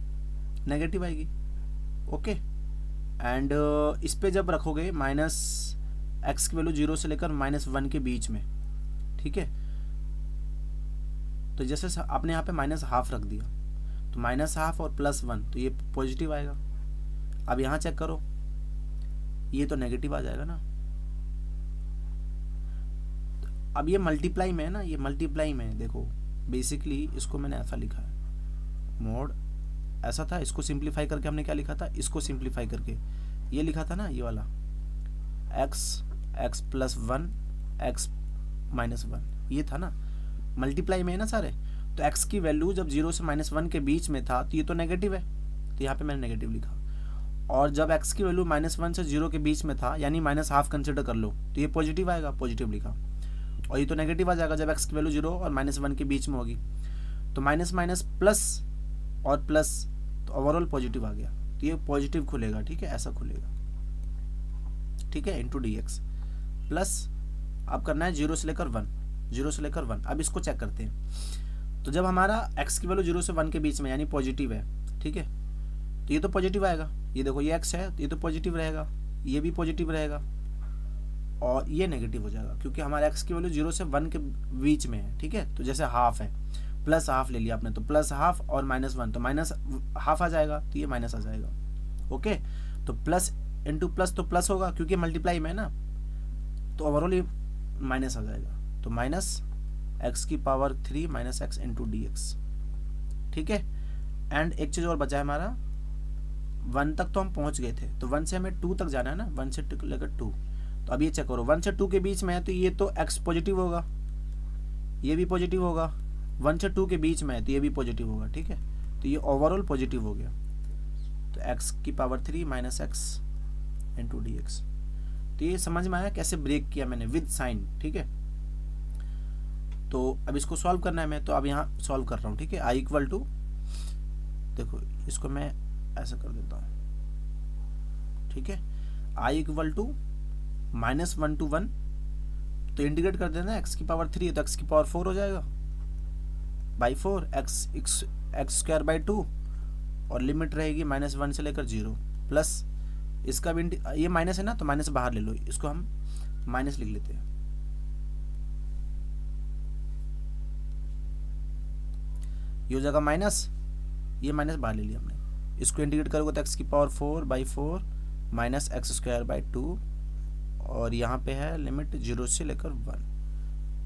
नेगेटिव आएगी, ओके। एंड इस पे जब रखोगे x की वैल्यू 0 से लेकर -1 के बीच में, ठीक है, तो जैसे आपने यहाँ पे -½ रख दिया तो -½ और +1 तो ये पॉजिटिव आएगा। अब यहाँ चेक करो ये तो नेगेटिव आ जाएगा ना, अब ये मल्टीप्लाई में है ना, ये मल्टीप्लाई में है, देखो बेसिकली इसको मैंने ऐसा लिखा है, मोड ऐसा था, इसको सिंप्लीफाई करके हमने क्या लिखा था, इसको सिंप्लीफाई करके ये लिखा था ना, ये वाला x + 1 x - 1 ये था ना, मल्टीप्लाई में है ना सारे, तो x की वैल्यू जब 0 से -1 के बीच में था तो ये तो नेगेटिव है, तो यहाँ पे मैंने नेगेटिव लिखा, और जब x की वैल्यू -1 से 0 के बीच में था यानी -½ कंसिडर कर लो तो ये पॉजिटिव आएगा, पॉजिटिव लिखा, और ये तो नेगेटिव आ जाएगा जब x की वैल्यू 0 और -1 के बीच में होगी, तो माइनस माइनस प्लस और प्लस तो ओवरऑल पॉजिटिव आ गया, तो ये पॉजिटिव खुलेगा, ठीक है, ऐसा खुलेगा, ठीक है, इंटू डी एक्स प्लस अब करना है 0 से लेकर 1, 0 से लेकर 1। अब इसको चेक करते हैं, तो जब हमारा x की वैल्यू 0 से 1 के बीच में यानी पॉजिटिव है, ठीक है, तो ये तो पॉजिटिव आएगा, ये देखो ये x है तो ये तो पॉजिटिव रहेगा, ये भी पॉजिटिव रहेगा, और ये नेगेटिव हो जाएगा क्योंकि हमारे x की वैल्यू 0 से 1 के बीच में है, ठीक है। तो जैसे हाफ है, प्लस हाफ ले लिया आपने तो प्लस हाफ और -1 तो माइनस हाफ आ जाएगा, तो ये माइनस आ जाएगा, ओके। तो प्लस इंटू प्लस तो प्लस होगा क्योंकि मल्टीप्लाई में है ना, तो ओवरऑल ये माइनस आ जाएगा, तो -x की power 3 - x into d x, ठीक है। एंड एक चीज़ और बचा है हमारा, 1 तक तो हम पहुंच गए थे, तो 1 से हमें 2 तक जाना है ना, 1 से लेकर 2, तो अब ये चेक करो 1 से 2 के बीच में है तो ये तो x पॉजिटिव होगा, ये भी पॉजिटिव होगा, 1 से 2 के बीच में है तो ये भी पॉजिटिव होगा, ठीक है, तो ये ओवरऑल पॉजिटिव हो गया, तो x की power 3 - x into d x. तो ये समझ में आया कैसे ब्रेक किया मैंने विद साइन, ठीक है। तो अब इसको सॉल्व करना है मैं, तो अब यहाँ सॉल्व कर रहा हूँ, ठीक है। i इक्वल टू, देखो इसको मैं ऐसा कर देता हूँ, ठीक है, i इक्वल टू -1 to 1, तो इंटीग्रेट कर देना, x की पावर 3 है तो x की पावर 4 हो जाएगा, by four x square by two, और लिमिट रहेगी -1 से लेकर 0, प्लस इसका भी ये माइनस है ना, तो माइनस बाहर ले लो, इसको हम माइनस लिख लेते हैं। ये हो जाएगा माइनस, ये माइनस बाहर ले लिया हमने, इसको इंटीग्रेट करोगे तो x⁴/4 minus x square by two, और यहाँ पे है लिमिट 0 से लेकर 1,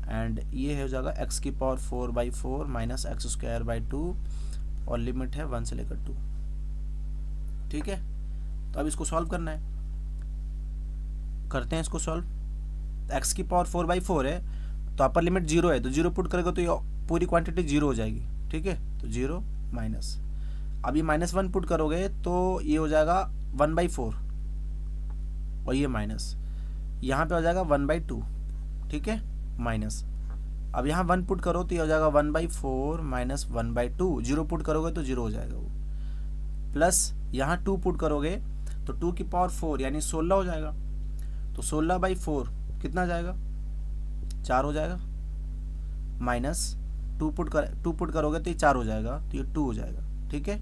एंड ये हो जाएगा x⁴/4 minus x square by two, और लिमिट है 1 से लेकर 2। ठीक है, तो अब इसको सॉल्व करना है, करते हैं इसको सॉल्व। x⁴/4 है तो अपर लिमिट 0 है, तो 0 पुट करेगा तो ये पूरी क्वांटिटी 0 हो जाएगी। ठीक है, तो 0 माइनस, अब ये -1 पुट करोगे तो ये हो जाएगा 1/4, और ये माइनस, यहाँ पे हो जाएगा 1/2। ठीक है, माइनस, अब यहाँ 1 पुट करो तो ये हो जाएगा 1/4 माइनस 1/2, 0 पुट करोगे तो 0 हो जाएगा वो, प्लस यहाँ 2 पुट करोगे तो 2 की पावर 4 यानी 16 हो जाएगा, तो 16/4 कितना जाएगा, 4 हो जाएगा, माइनस 2 पुट करोगे तो ये 4 हो जाएगा, तो ये 2 हो जाएगा। ठीक है,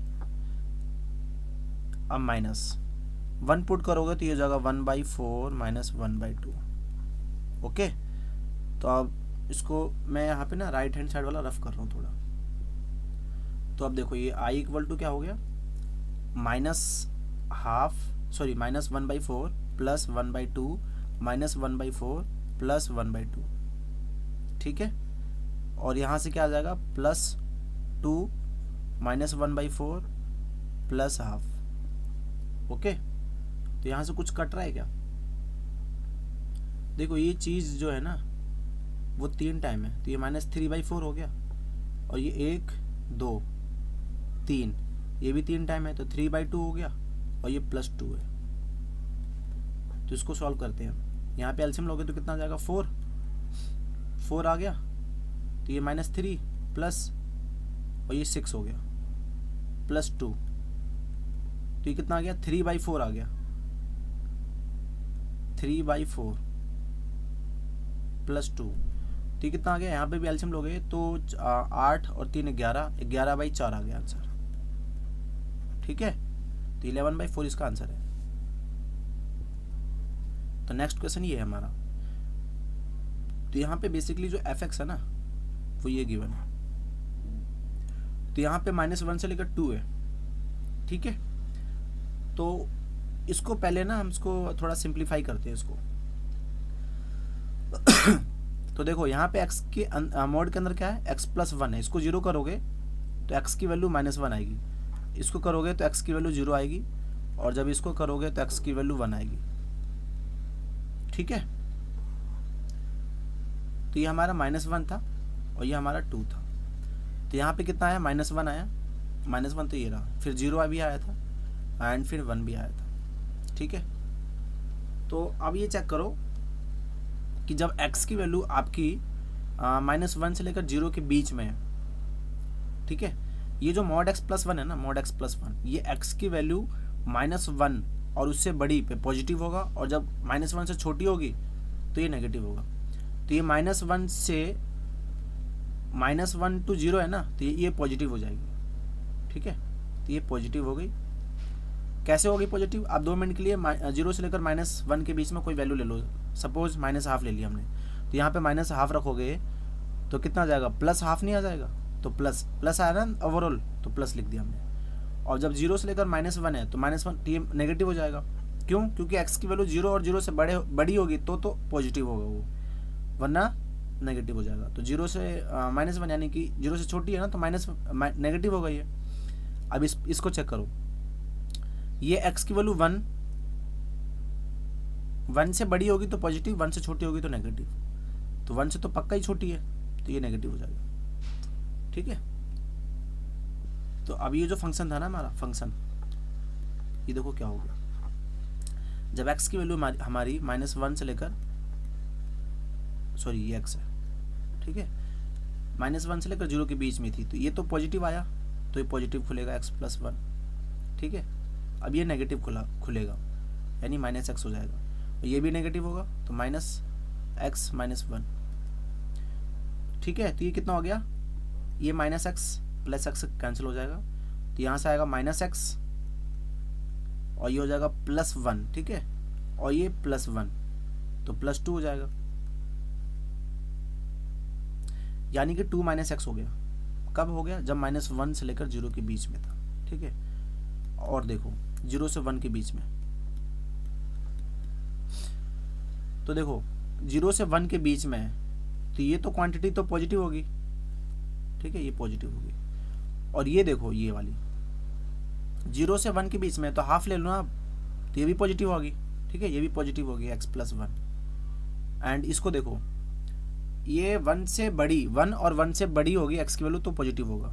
अब माइनस 1 पुट करोगे तो ये हो जाएगा 1/4 माइनस 1/2। ओके, तो अब इसको मैं यहाँ पे ना राइट हैंड साइड वाला रफ कर रहा हूँ थोड़ा, तो अब देखो ये i = क्या हो गया, -1/4 प्लस 1/2 माइनस 1/4 प्लस 1/2। ठीक है, और यहाँ से क्या आ जाएगा, +2 माइनस 1/4 प्लस हाफ। ओके, तो यहाँ से कुछ कट रहा है क्या, देखो ये चीज़ जो है ना वो 3 टाइम है, तो ये -3/4 हो गया, और ये 1 2 3, ये भी 3 टाइम है, तो 3/2 हो गया, और ये +2 है। तो इसको सॉल्व करते हैं, यहाँ पे एलसीएम लोगे तो कितना आ जाएगा, 4 आ गया, तो ये -3 प्लस, और ये 6 हो गया, +2, तो ये कितना आ गया, 3/4 आ गया, 3/4 +2, तो ये कितना आ गया, यहाँ पे भी एलसीएम लोगे तो 8 और 3 11, 11/4 आ गया आंसर। ठीक है, तो 11/4 इसका आंसर है। तो नेक्स्ट क्वेश्चन ये है हमारा, तो यहाँ पे बेसिकली जो fx है ना वो ये गिवन है, तो यहाँ पे -1 से लेकर 2 है। ठीक है, तो इसको पहले ना हम इसको थोड़ा सिंप्लीफाई करते हैं इसको। तो देखो यहाँ पे x के मोड के अंदर क्या है, x+1 है, इसको 0 करोगे तो x की वैल्यू -1 आएगी, इसको करोगे तो x की वैल्यू 0 आएगी, और जब इसको करोगे तो x की वैल्यू 1 आएगी। ठीक है, तो ये हमारा -1 था और ये हमारा 2 था, तो यहाँ पे कितना आया, -1 आया, -1 तो ये रहा, फिर 0 भी आया था, एंड फिर 1 भी आया था। ठीक है, तो अब ये चेक करो कि जब x की वैल्यू आपकी -1 से लेकर 0 के बीच में है, ठीक है, ये जो mod x+1 है ना, mod x+1, ये x की वैल्यू -1 और उससे बड़ी पे पॉजिटिव होगा, और जब -1 से छोटी होगी तो ये नेगेटिव होगा। तो ये -1 से -1 to 0 है ना, तो ये पॉजिटिव हो जाएगी। ठीक है, तो ये पॉजिटिव हो गई। कैसे होगी पॉजिटिव, आप 2 मिनट के लिए 0 से लेकर -1 के बीच में कोई वैल्यू ले लो, सपोज -1/2 ले लिया हमने, तो यहाँ पे -1/2 रखोगे तो कितना आ जाएगा, +1/2 नहीं आ जाएगा, तो प्लस आया ना ओवरऑल, तो प्लस लिख दिया हमने। और जब 0 से लेकर -1 है तो -1 ये नेगेटिव हो जाएगा, क्यों, क्योंकि x की वैल्यू 0 और 0 से बड़ी होगी तो पॉजिटिव होगा वो, वरना नेगेटिव हो जाएगा। तो 0 से -1 यानी कि 0 से छोटी है ना, तो नेगेटिव होगा ये। अब इसको चेक करो, ये x की वैल्यू 1 से बड़ी होगी तो पॉजिटिव, 1 से छोटी होगी तो नेगेटिव, तो 1 से तो पक्का ही छोटी है, तो ये नेगेटिव हो जाएगा। ठीक है, तो अब ये जो फंक्शन था ना हमारा फंक्शन, ये देखो क्या हो गया, जब x की वैल्यू हमारी -1 से लेकर, सॉरी ये x है, ठीक है, -1 से लेकर 0 के बीच में थी, तो ये तो पॉजिटिव आया, तो ये पॉजिटिव खुलेगा x+1। ठीक है, अब ये नेगेटिव खुलेगा यानी -x हो जाएगा, और ये भी नेगेटिव होगा तो -x - 1। ठीक है, तो ये कितना हो गया, ये minus x plus x cancel हो जाएगा, तो यहाँ से आएगा माइनस एक्स और ये हो जाएगा प्लस वन, ठीक है, और ये प्लस वन, तो प्लस टू हो जाएगा, यानी कि टू माइनस एक्स हो गया। कब हो गया? जब माइनस वन से लेकर जीरो के बीच में था, ठीक है। और देखो जीरो से वन के बीच में, तो देखो जीरो से वन के बीच में है, तो ये तो क्वांटिटी तो पॉजिटिव होगी, ठीक है, ये पॉजिटिव होगी। और ये देखो ये वाली जीरो से वन के बीच में, तो हाफ ले लो आप, तो ये भी पॉजिटिव होगी, ठीक है, ये भी पॉजिटिव होगी एक्स प्लस वन। एंड इसको देखो, ये वन से बड़ी, वन और वन से बड़ी होगी एक्स की वैल्यू, तो पॉजिटिव होगा।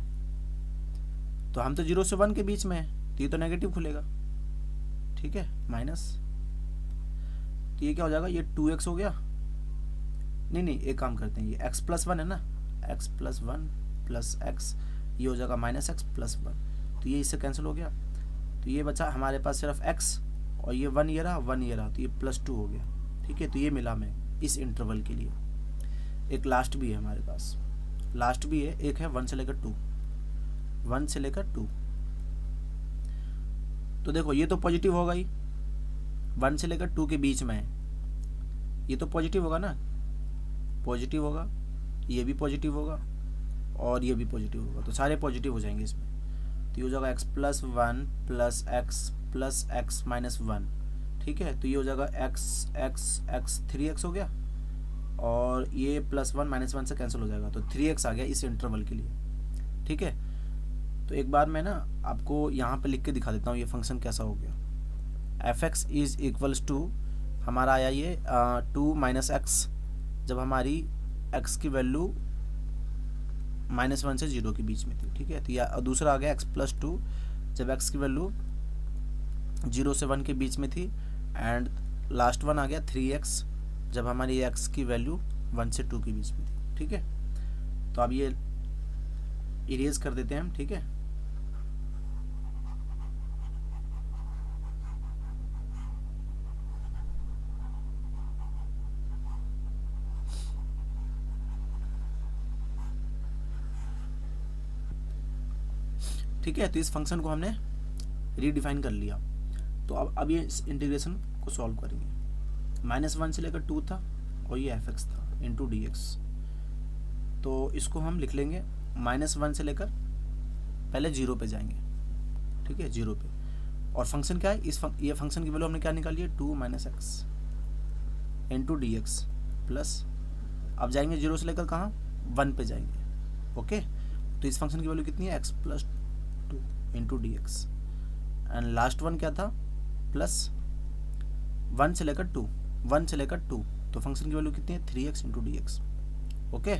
तो हम तो जीरो से वन के बीच में है, तो ये तो नेगेटिव खुलेगा, ठीक है, माइनस, तो ये क्या हो जाएगा? ये टू एक्स हो गया। नहीं एक काम करते हैं, ये एक्स प्लस वन है ना, x plus one plus x, ये हो जाएगा माइनस एक्स प्लस वन, तो ये इससे कैंसिल हो गया, तो ये बचा हमारे पास सिर्फ एक्स, और ये वन ये रहा, वन ये रहा, तो ये प्लस टू हो गया, ठीक है। तो ये मिला हमें इस इंटरवल के लिए। एक लास्ट भी है हमारे पास, लास्ट भी है, एक है वन से लेकर टू, वन से लेकर टू, तो देखो ये तो पॉजिटिव होगा ही, वन से लेकर टू के बीच में है, ये तो पॉजिटिव होगा ना, पॉजिटिव होगा, ये भी पॉजिटिव होगा और ये भी पॉजिटिव होगा, तो सारे पॉजिटिव हो जाएंगे इसमें। तो ये हो जाएगा x plus one plus x minus one, ठीक है। तो ये हो जाएगा x x x, three x हो गया, और ये प्लस वन माइनस वन से कैंसिल हो जाएगा, तो थ्री एक्स आ गया इस इंटरवल के लिए, ठीक है। तो एक बार मैं ना आपको यहाँ पे लिख के दिखा देता हूँ ये फंक्शन कैसा हो गया। F x is equals to, हमारा आया ये टू माइनस एक्स, जब हमारी एक्स की वैल्यू माइनस वन से जीरो के बीच में थी, ठीक है। तो या दूसरा आ गया एक्स प्लस टू, जब एक्स की वैल्यू जीरो से वन के बीच में थी, एंड लास्ट वन आ गया थ्री एक्स, जब हमारी एक्स की वैल्यू वन से टू के बीच में थी, ठीक है। तो अब ये इरेज कर देते हैं हम, ठीक है। ठीक है, तो इस फंक्शन को हमने रीडिफाइन कर लिया। तो अब ये इस इंटीग्रेशन को सॉल्व करेंगे। माइनस वन से लेकर टू था और ये एफ एक्स था इंटू डी एक्स, तो इसको हम लिख लेंगे माइनस वन से लेकर पहले जीरो पे जाएंगे, ठीक है, जीरो पे। और फंक्शन क्या है? ये फंक्शन की वैल्यू हमने क्या निकाली है? Two minus x into d x plus, अब जाएंगे जीरो से लेकर कहाँ? वन पे जाएंगे, ओके। तो इस फंक्शन की वैल्यू कितनी है? X plus two into d x, and last one क्या था? प्लस वन से लेकर टू, वन से लेकर टू, तो फंक्शन की वैल्यू कितनी है? Three x into d x, okay.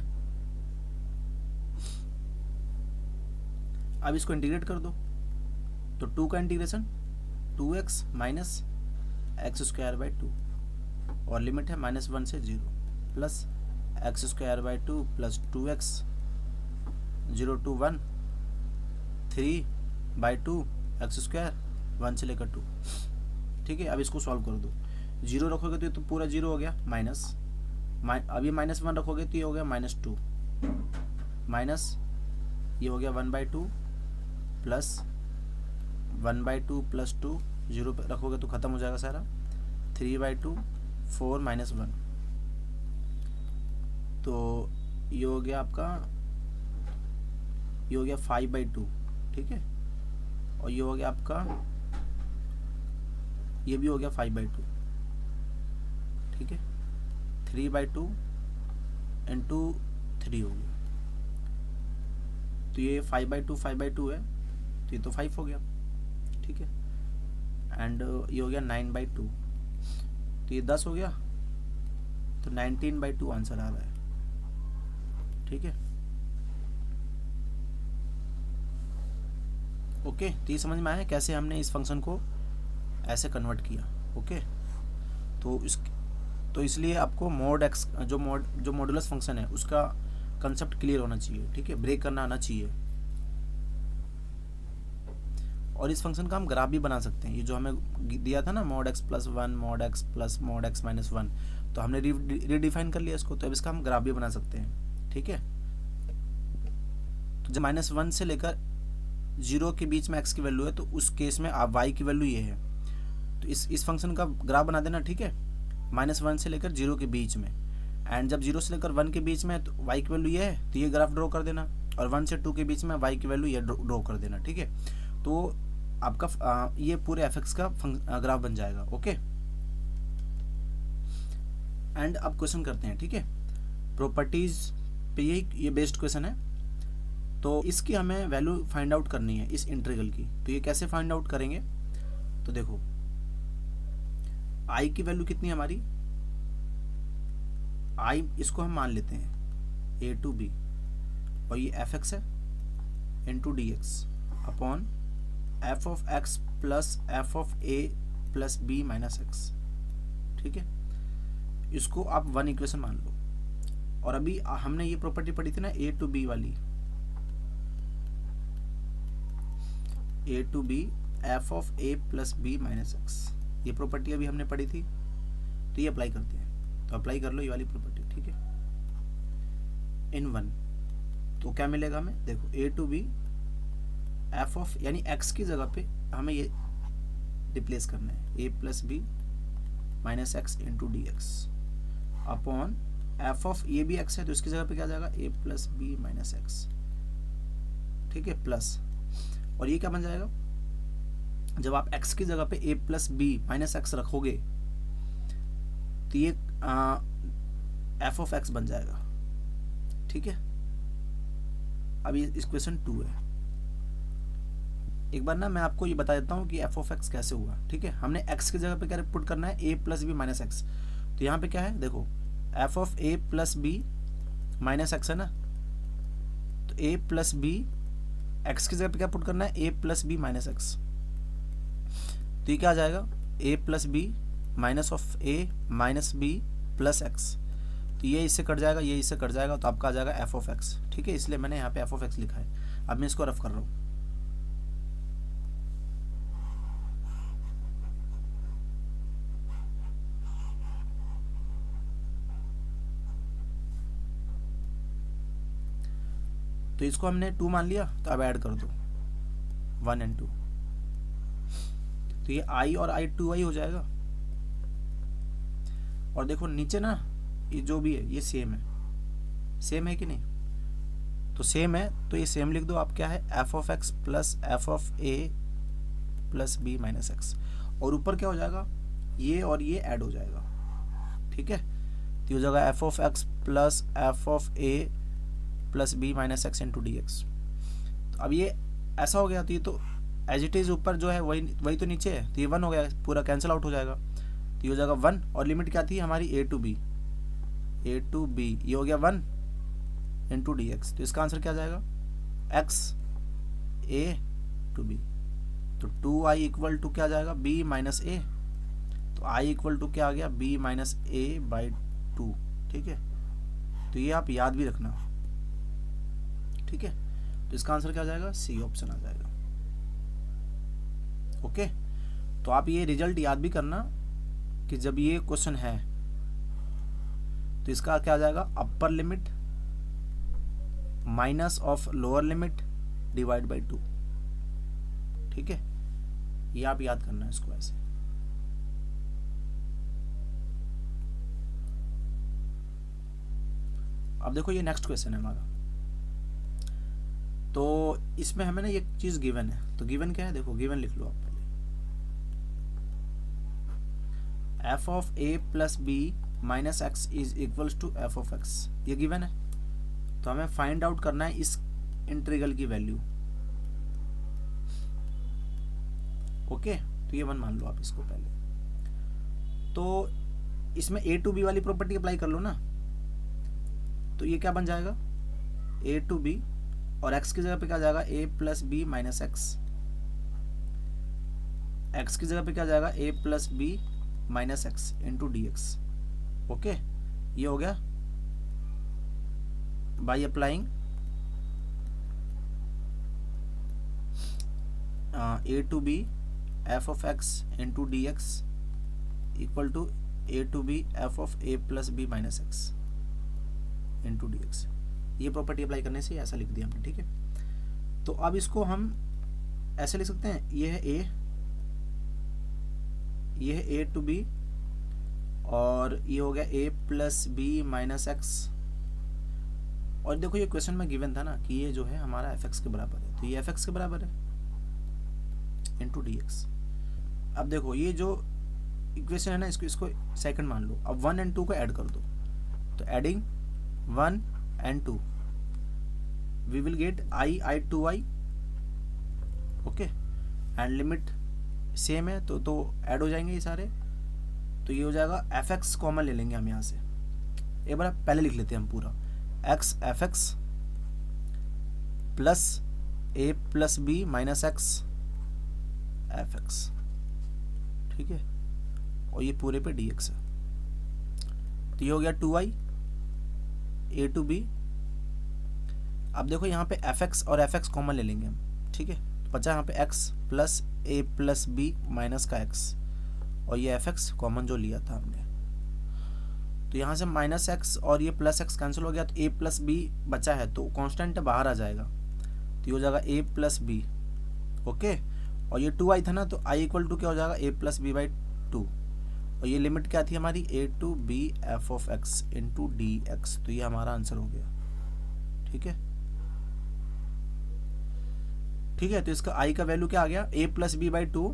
अब इसको इंटीग्रेट कर दो, तो टू का integration two x minus x square by two, और लिमिट है माइनस वन से zero, plus x square by two plus two x, zero to one, three by two x square, one से लेकर टू, ठीक है। अब इसको सॉल्व कर दो, जीरो रखोगे तो ये तो पूरा जीरो हो गया, माइनस अब ये माइनस वन रखोगे तो ये हो गया माइनस टू, माइनस ये हो गया one by two plus one by two plus to, zero पे रखोगे तो ख़त्म हो जाएगा सारा, three by to, four minus one, तो ये हो गया आपका, ये हो गया फाइव बाई टू, ठीक है। और ये हो गया आपका, ये भी हो गया फाइव बाई टू, ठीक है। Three by two into three हो गया, तो ये फाइव बाई टू है, तो ये तो फाइव हो गया, ठीक है। एंड ये हो गया नाइन बाई टू, तो ये 10 हो गया, तो 19 बाई टू आंसर आ रहा है, ठीक है, ओके। तो ये समझ में आया कैसे हमने इस फंक्शन को ऐसे कन्वर्ट किया, ओके। तो इसलिए आपको मोड एक्स जो मॉडुलस फंक्शन है उसका कंसेप्ट क्लियर होना चाहिए, ठीक है, ब्रेक करना आना चाहिए। और इस फंक्शन का हम ग्राफ भी बना सकते हैं, ये जो हमें दिया था ना mod x plus one, mod x plus mod x minus one, तो हमने रीडिफाइन कर लिया इसको, तो अब इसका हम ग्राफ भी बना सकते हैं, ठीक है। जब -1 से लेकर 0 के बीच में x की वैल्यू है तो उस केस में आप y की वैल्यू ये है, तो इस फंक्शन का ग्राफ बना देना, ठीक है। -1 से लेकर 0 के बीच में, एंड जब 0 से लेकर 1 के बीच में है तो y की वैल्यू ये है, तो ये ग्राफ ड्रॉ कर देना, और 1 से 2 के बीच में y की वैल्यू ये ड्रॉ कर देना, ठीक है। तो आपका ये पूरे fx का ग्राफ बन जाएगा, ओके। एंड अब क्वेश्चन करते हैं, ठीक है। प्रॉपर्टीज पे ये बेस्ड क्वेश्चन है, तो इसकी हमें वैल्यू फाइंड आउट करनी है इस इंटीग्रल की। तो ये कैसे फाइंड आउट करेंगे, तो देखो i की वैल्यू कितनी है हमारी, i इसको हम मान लेते हैं a to b, और ये fx है into dx upon f of x plus f of a plus b minus x, ठीक है। इसको आप 1 इक्वेशन मान लो। और अभी हमने ये प्रॉपर्टी पढ़ी थी ना a to b वाली, a to b f of a plus b minus x, ये प्रॉपर्टी अभी हमने पढ़ी थी, तो ये अप्लाई करते हैं। तो अप्लाई कर लो ये वाली प्रॉपर्टी, ठीक है, इन 1। तो क्या मिलेगा हमें, देखो a to b f of, यानी x की जगह पे हमें ये रिप्लेस करना है, a plus b minus x into d x upon f of, ये भी x है तो इसकी जगह पे क्या आ जाएगा, a plus b minus x, ठीक है, प्लस, और ये क्या बन जाएगा, जब आप x की जगह पे a plus b minus x रखोगे तो ये f ऑफ x बन जाएगा, ठीक है। अब ये इस क्वेश्चन 2 है। एक बार ना मैं आपको ये बता देता हूँ कि f ऑफ x कैसे हुआ, ठीक है। हमने x की जगह पे क्या पुट करना है, a plus b minus x, तो यहाँ पे क्या है, देखो f of a plus b minus x है ना, तो a प्लस बी, x की जगह पे क्या पुट करना है, a plus b minus x, तो ये क्या आ जाएगा, a plus b minus of a minus b plus x, तो ये इससे कट जाएगा, ये इससे कट जाएगा, तो आपका आ जाएगा f ऑफ x, ठीक है। इसलिए मैंने यहाँ पे f ऑफ x लिखा है। अब मैं इसको रफ कर रहा हूँ। तो इसको हमने 2 मान लिया, तो अब ऐड कर दो 1 and 2, तो ये i और i 2i हो जाएगा। और देखो नीचे ना ये जो भी है ये सेम है कि नहीं, तो सेम है, तो ये सेम लिख दो आप, क्या है, f of x plus f of a plus b minus x, और ऊपर क्या हो जाएगा, ये और ये ऐड हो जाएगा, ठीक है। तो हो जाएगा f of x plus f of a plus b minus x into d x. तो अब ये ऐसा हो गया, तो ये तो एज इट इज ऊपर जो है वही तो नीचे है, तो ये 1 हो गया, पूरा कैंसिल आउट हो जाएगा, तो ये हो जाएगा 1, और लिमिट क्या थी हमारी, a टू b, ये हो गया 1 इंटू डी एक्स। तो इसका आंसर क्या आ जाएगा, x a टू b, तो 2i इक्वल टू क्या आ जाएगा, b माइनस a, तो i इक्वल टू क्या आ गया, b माइनस a बाई 2, ठीक है। तो ये आप याद भी रखना, ठीक है। तो इसका आंसर क्या आ जाएगा, सी ऑप्शन आ जाएगा, ओके। तो आप ये रिजल्ट याद भी करना कि जब ये क्वेश्चन है तो इसका क्या आ जाएगा, upper limit minus of lower limit divide by 2, ठीक है। ये आप याद करना इसको ऐसे। अब देखो ये नेक्स्ट क्वेश्चन है हमारा, तो इसमें हमें ना ये चीज गिवन है, तो गिवन क्या है, देखो गिवन लिख लो आप पहले, f of a plus b minus x is equals to f of x, ये गिवन है। तो हमें फाइंड आउट करना है इस इंटीग्रल की वैल्यू, ओके। तो ये 1 मान लो आप इसको पहले। तो इसमें a टू b वाली प्रॉपर्टी अप्लाई कर लो ना, तो ये क्या बन जाएगा, a टू b, और x की जगह पे क्या जाएगा, a plus b minus x, x की जगह पे क्या जाएगा, a plus b minus x into d x, okay. ये हो गया by applying a to b f of x into d x equal to a to b f of a plus b minus x into d x. ये प्रॉपर्टी अप्लाई करने से ऐसा लिख दिया हमने, ठीक है। तो अब इसको हम ऐसे लिख सकते हैं, ये है ए, ये है ए टू बी, और ये हो गया a plus b minus x. और देखो ये क्वेश्चन में गिवन था ना कि ये जो है हमारा एफ एक्स के बराबर है, तो ये एफ एक्स के बराबर है इंटू डी एक्स। अब देखो ये जो इक्वेशन है ना, इसको सेकंड मान लो। अब 1 और 2 को ऐड कर दो, तो एडिंग 1 और 2 we will get I to I, okay, and limit same है तो ऐड हो जाएंगे ये सारे। तो ये हो जाएगा एफ एक्स कॉमन ले लेंगे हम यहाँ से, एक बार पहले लिख लेते हैं हम पूरा, x f x plus a plus b minus x f x, ठीक है, और ये पूरे पे डी एक्स है। तो ये हो गया 2i ए टू बी। अब देखो यहाँ पे एफ एक्स और एफ एक्स कॉमन ले लेंगे हम, ठीक है, तो बचा यहाँ पे x plus a plus b minus का एक्स, और ये एफ एक्स कॉमन जो लिया था हमने। तो यहाँ से माइनस एक्स और ये प्लस एक्स कैंसिल हो गया, तो ए प्लस बी बचा है, तो कांस्टेंट बाहर आ जाएगा, तो ये हो जाएगा ए प्लस बी, ओके। और ये 2i था ना, तो i इक्वल टू क्या हो जाएगा, ए प्लस बी बाई 2, और ये लिमिट क्या थी हमारी, a to b f of x into d x. तो ये हमारा आंसर हो गया, ठीक है, ठीक है। तो इसका i का वैल्यू क्या आ गया, a plus b by 2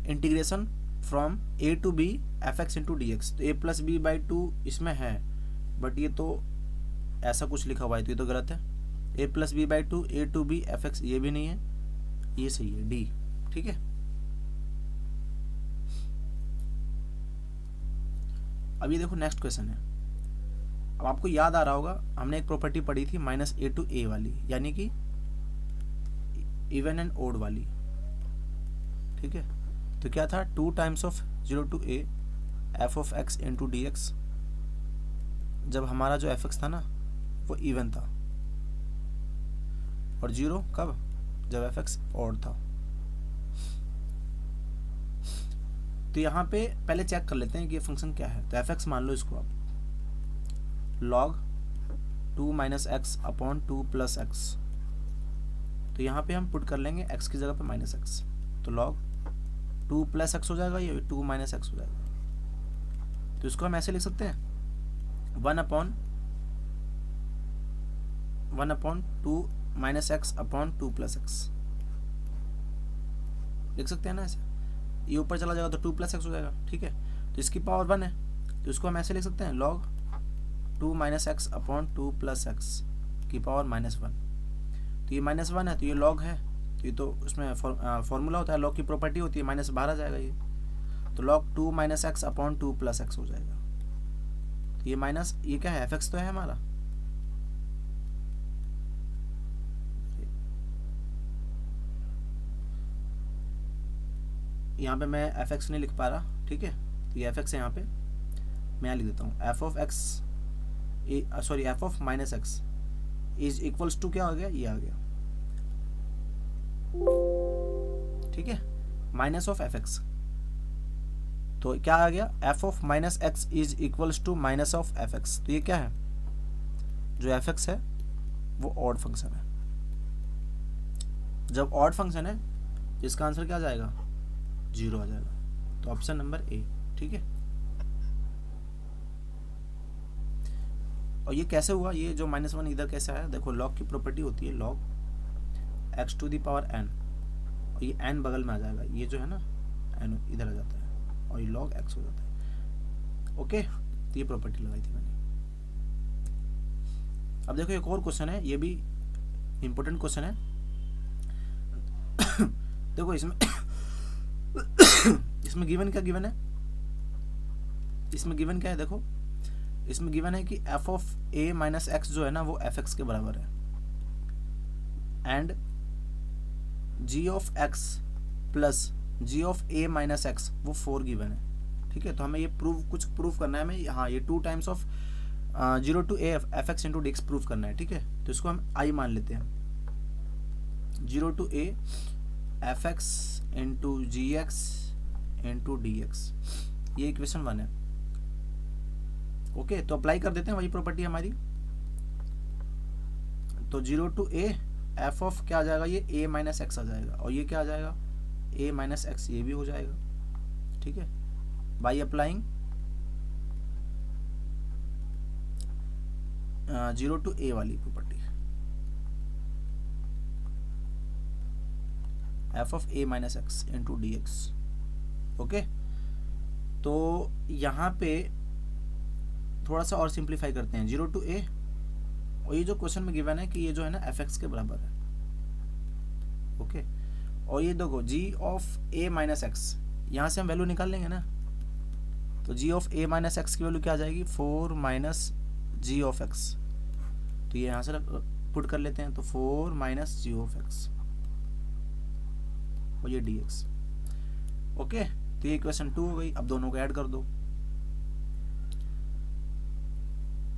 integration from a to b f x into d x. तो ए प्लस बी बाई 2 इसमें है, बट ये तो ऐसा कुछ लिखा हुआ है, तो ये तो गलत है। A plus b by 2 a to b f x, ये भी नहीं है, ये सही है डी, ठीक है। अब ये देखो नेक्स्ट क्वेश्चन है। अब आपको याद आ रहा होगा हमने एक प्रॉपर्टी पढ़ी थी माइनस ए टू ए वाली, यानी कि इवन एंड ओड वाली, ठीक है। तो क्या था, 2 times of 0 to a f of x into d x, जब हमारा जो एफ एक्स था ना वो इवन था, और 0 कब, जब एफ एक्स ऑड था। तो यहाँ पे पहले चेक कर लेते हैं कि ये फंक्शन क्या है। तो एफ एक्स मान लो इसको आप log 2 minus x upon 2 plus x. तो यहाँ पे हम पुट कर लेंगे एक्स की जगह पे माइनस एक्स, तो लॉग 2 प्लस एक्स हो जाएगा, ये 2 माइनस एक्स हो जाएगा। तो इसको हम ऐसे लिख सकते हैं 1 upon 2 minus x upon 2 plus x, लिख सकते हैं ना ऐसे। ये ऊपर चला जाएगा तो 2 प्लस एक्स हो जाएगा, ठीक है। तो इसकी पावर 1 है, तो इसको हम ऐसे लिख सकते हैं log 2 minus x upon 2 plus x की पावर -1। तो ये -1 है, तो ये लॉग है, तो ये तो उसमें फॉर्मूला होता है, लॉग की प्रॉपर्टी होती है, माइनस बाहर आ जाएगा ये। तो log 2 minus x upon 2 plus x हो जाएगा। तो ये माइनस, ये क्या है, एफ एक्स तो है हमारा, यहाँ पे मैं एफ एक्स नहीं लिख पा रहा, ठीक है। तो ये एफ एक्स है, यहाँ पे मैं यहाँ लिख देता हूँ f of x, sorry f of minus x is equals to क्या हो गया, ये आ गया, ठीक है, माइनस ऑफ एफ एक्स। तो क्या आ गया, f of minus x is equals to minus of f x. तो ये क्या है, जो एफ एक्स है वो ऑड फंक्शन है। जब ऑड फंक्शन है इसका आंसर क्या आ जाएगा, 0 आ जाएगा। तो ऑप्शन नंबर ए, ठीक है। और ये कैसे हुआ, ये जो -1 इधर कैसे आया, देखो लॉग की प्रॉपर्टी होती है log x to the power n, और ये n बगल में आ जाएगा, ये जो है ना n इधर आ जाता है, और ये log x हो जाता है, ओके। तो ये प्रॉपर्टी लगाई थी मैंने। अब देखो एक और क्वेश्चन है, ये भी इंपॉर्टेंट क्वेश्चन है। देखो इसमें इसमें गिवन क्या गिवन है, इसमें गिवन क्या है, देखो इसमें गिवन है कि f of a minus x जो है ना वो एफ एक्स के बराबर है, and g of x plus g of a minus x वो 4 गिवन है, ठीक है। तो हमें ये कुछ प्रूव करना है हमें, हाँ ये 2 times of 0 to a f x into d x prove करना है, ठीक है। तो इसको हम आई मान लेते हैं, 0 to a f x into g x into d x, ये इक्वेशन 1 है, ओके। तो अप्लाई कर देते हैं वही प्रॉपर्टी हमारी। तो 0 टू ए एफ ऑफ क्या आ जाएगा, ये ए माइनस एक्स आ जाएगा, और ये क्या आ जाएगा, ए माइनस एक्स, ये भी हो जाएगा, ठीक है, बाई अप्लाइंग 0 to a वाली property, F of a minus x into d x. Okay, तो यहाँ पे थोड़ा सा और सिंप्लीफाई करते हैं, 0 to a, और ये जो क्वेश्चन में गिवन है कि ये जो है ना एफ एक्स के बराबर है। ओके, और ये देखो g of a minus x, यहाँ से हम वैल्यू निकाल लेंगे ना, तो g of a minus x की वैल्यू क्या आ जाएगी, 4 माइनस जी ऑफ एक्स, तो ये यहाँ से पुट कर लेते हैं, तो 4 माइनस जी ऑफ एक्स, और ये डी एक्स। ओके, तो ये इक्वेशन 2 हो गई। अब दोनों को ऐड कर दो,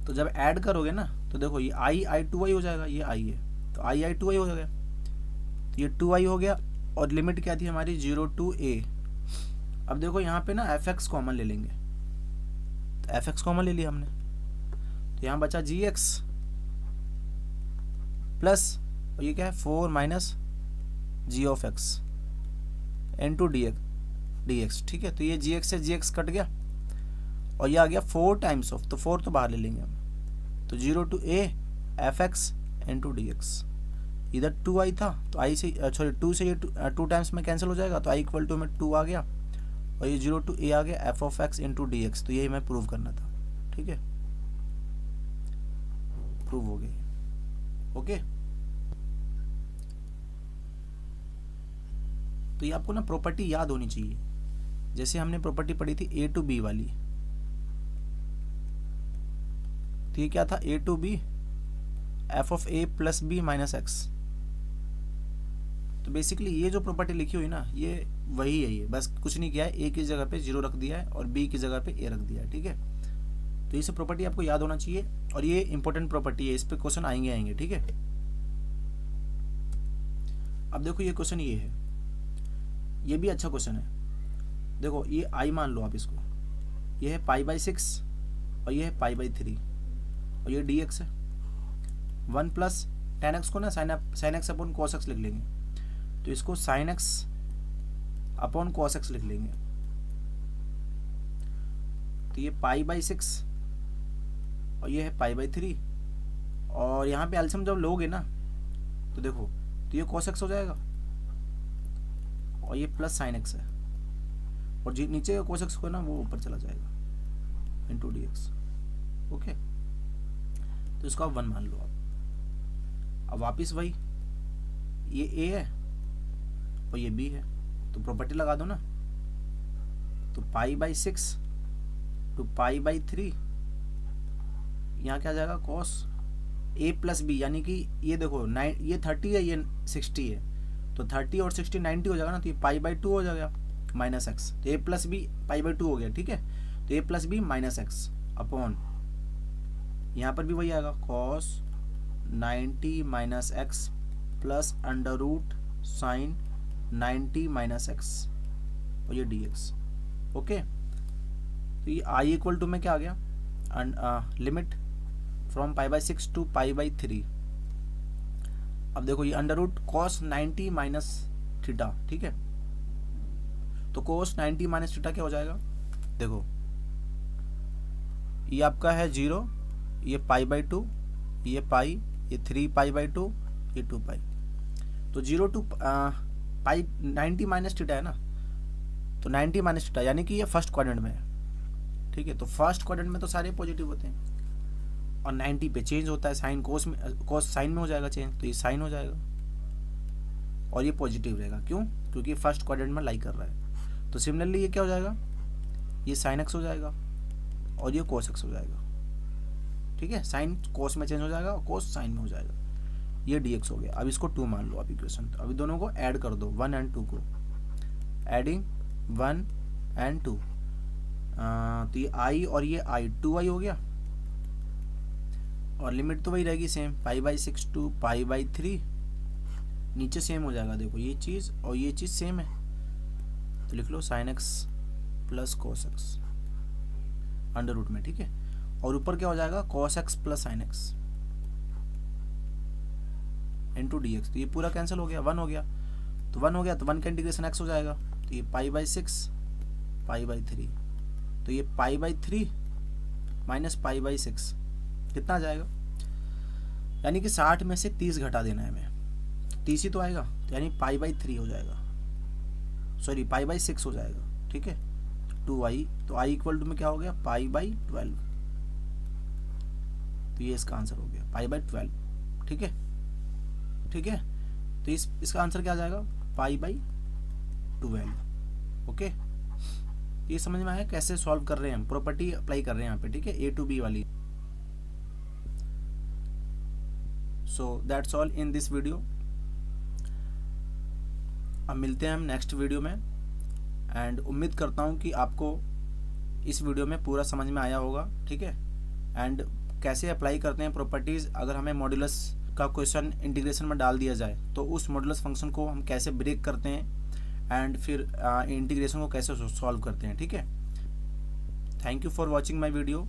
तो जब ऐड करोगे ना तो देखो ये आई 2i हो जाएगा, ये i है तो आई 2i हो जाएगा, तो ये 2i हो गया, और लिमिट क्या थी हमारी 0 to a। अब देखो यहाँ पे ना एफ एक्स कॉमन ले लेंगे, तो एफ एक्स कॉमन ले लिया हमने, तो यहाँ बचा जी एक्स प्लस, और ये क्या है 4 minus g of x into d x, ठीक है, तो ये जी एक्स से जी एक्स कट गया, और ये आ गया 4 टाइम्स ऑफ, तो 4 तो बाहर ले लेंगे हम, तो 0 to a F x into d x, इधर 2i था तो i से सॉरी 2 से ये 2 टाइम्स में कैंसिल हो जाएगा, तो i इक्वल टू में 2 आ गया, और ये 0 to a आ गया f of x into d x, तो यही हमें प्रूव करना था, ठीक है, प्रूव हो गया। ओके, तो ये आपको ना प्रॉपर्टी याद होनी चाहिए, जैसे हमने प्रॉपर्टी पढ़ी थी a to b वाली, तो ये क्या था, a to b f of a plus b minus x, तो बेसिकली ये जो प्रॉपर्टी लिखी हुई ना ये वही है, ये बस कुछ नहीं किया है, a की जगह पे 0 रख दिया है और b की जगह पे a रख दिया है, ठीक है, तो ये सब प्रॉपर्टी आपको याद होना चाहिए, और ये इंपॉर्टेंट प्रॉपर्टी है, इस पे क्वेश्चन आएंगे, ठीक है। अब देखो ये क्वेश्चन ये है, ये भी अच्छा क्वेश्चन है, देखो ये i मान लो आप इसको, ये है पाई बाई 6 और ये है पाई बाई 3, और ये डी एक्स है, 1 प्लस टेन एक्स को ना sine x upon cos x लिख लेंगे, तो इसको sine x upon cos x लिख लेंगे, तो ये पाई बाई 6 और ये है पाई बाई 3, और यहाँ पे एल्सियम जब लोगे ना तो देखो, तो ये कॉस एक्स हो जाएगा, और ये प्लस साइन एक्स है, और जी नीचे का कॉस एक्स को ना वो ऊपर चला जाएगा इंटू डी एक्स। ओके, तो इसको आप 1 मान लो आप। अब वापिस वही, ये a है और ये b है, तो प्रॉपर्टी लगा दो ना, तो pi by 6 to pi by 3, यहाँ क्या आ जाएगा कॉस a प्लस बी, यानी कि ये देखो ये 30 है ये 60 है, तो 30 और 60 90 हो जाएगा ना, तो ये पाई बाई 2 हो जाएगा माइनस एक्स, तो a plus b pi by 2 हो गया, ठीक है, तो a plus b minus x upon, यहाँ पर भी वही आएगा cos 90 minus x plus under root sine 90 minus x, और ये डी एक्स। ओके, तो ये आई इक्वल टू में क्या आ गया, limit from pi by 6 to pi by 3। अब देखो ये under root cos 90 minus theta, ठीक है, तो कॉस 90 माइनस थीटा क्या हो जाएगा, देखो ये आपका है 0, ये पाई बाई 2, ये पाई, ये 3 पाई बाई 2, ये 2 पाई, तो 0 टू पाई 90 माइनस थीटा है ना, तो 90 माइनस थीटा यानी कि ये फर्स्ट क्वाड्रेंट में है, ठीक है, तो फर्स्ट क्वाड्रेंट में तो सारे पॉजिटिव होते हैं, और 90 पे चेंज होता है साइन, कोस में, कोस साइन में हो जाएगा चेंज, तो ये साइन हो जाएगा, और ये पॉजिटिव रहेगा, क्यों, क्योंकि फर्स्ट क्वाड्रेंट में लाई कर रहा है, तो सिमिलरली ये क्या हो जाएगा, ये साइन एक्स हो जाएगा, और ये कोस एक्स हो जाएगा, ठीक है, साइन कोस में चेंज हो जाएगा और कोस साइन में हो जाएगा, ये डी एक्स हो गया। अब इसको 2 मान लो आप इक्वेशन, तो अभी दोनों को ऐड कर दो, 1 एंड 2 को, एडिंग 1 एंड 2, तो ये आई और ये आई 2i हो गया, और लिमिट तो वही रहेगी same, pi by 6 to pi by 3, नीचे सेम हो जाएगा, देखो ये चीज़ और ये चीज़ सेम है, तो लिख लो sine x plus cos x under root में, ठीक है, और ऊपर क्या हो जाएगा cos x plus sine x into d x, तो ये पूरा कैंसिल हो गया, 1 हो गया, तो 1 हो गया तो 1 का इंटीग्रेशन x हो जाएगा, तो ये π/6 π/3, तो ये π/3 माइनस π/6 कितना आ जाएगा, यानी कि 60 में से 30 घटा देना है हमें, 30 ही तो आएगा, तो यानी π/3 हो जाएगा, सॉरी π/6 हो जाएगा, ठीक है, 2i, तो i इक्वल टू में क्या हो गया, π/12, तो ये इसका आंसर हो गया π/12, ठीक है, ठीक है, तो इसका आंसर क्या आ जाएगा, π/12, ओके। ये समझ में आया कैसे सॉल्व कर रहे हैं हम, प्रॉपर्टी अप्लाई कर रहे हैं यहाँ पे, ठीक है, A to B वाली। So that's all in this video. अब मिलते हैं हम नेक्स्ट वीडियो में, एंड उम्मीद करता हूँ कि आपको इस वीडियो में पूरा समझ में आया होगा, ठीक है, एंड कैसे अप्लाई करते हैं प्रॉपर्टीज़, अगर हमें मॉड्यूलस का क्वेश्चन इंटीग्रेशन में डाल दिया जाए तो उस मॉड्यूलस फंक्शन को हम कैसे ब्रेक करते हैं, एंड फिर इंटीग्रेशन को कैसे सॉल्व करते हैं, ठीक है। Thank you for watching my video.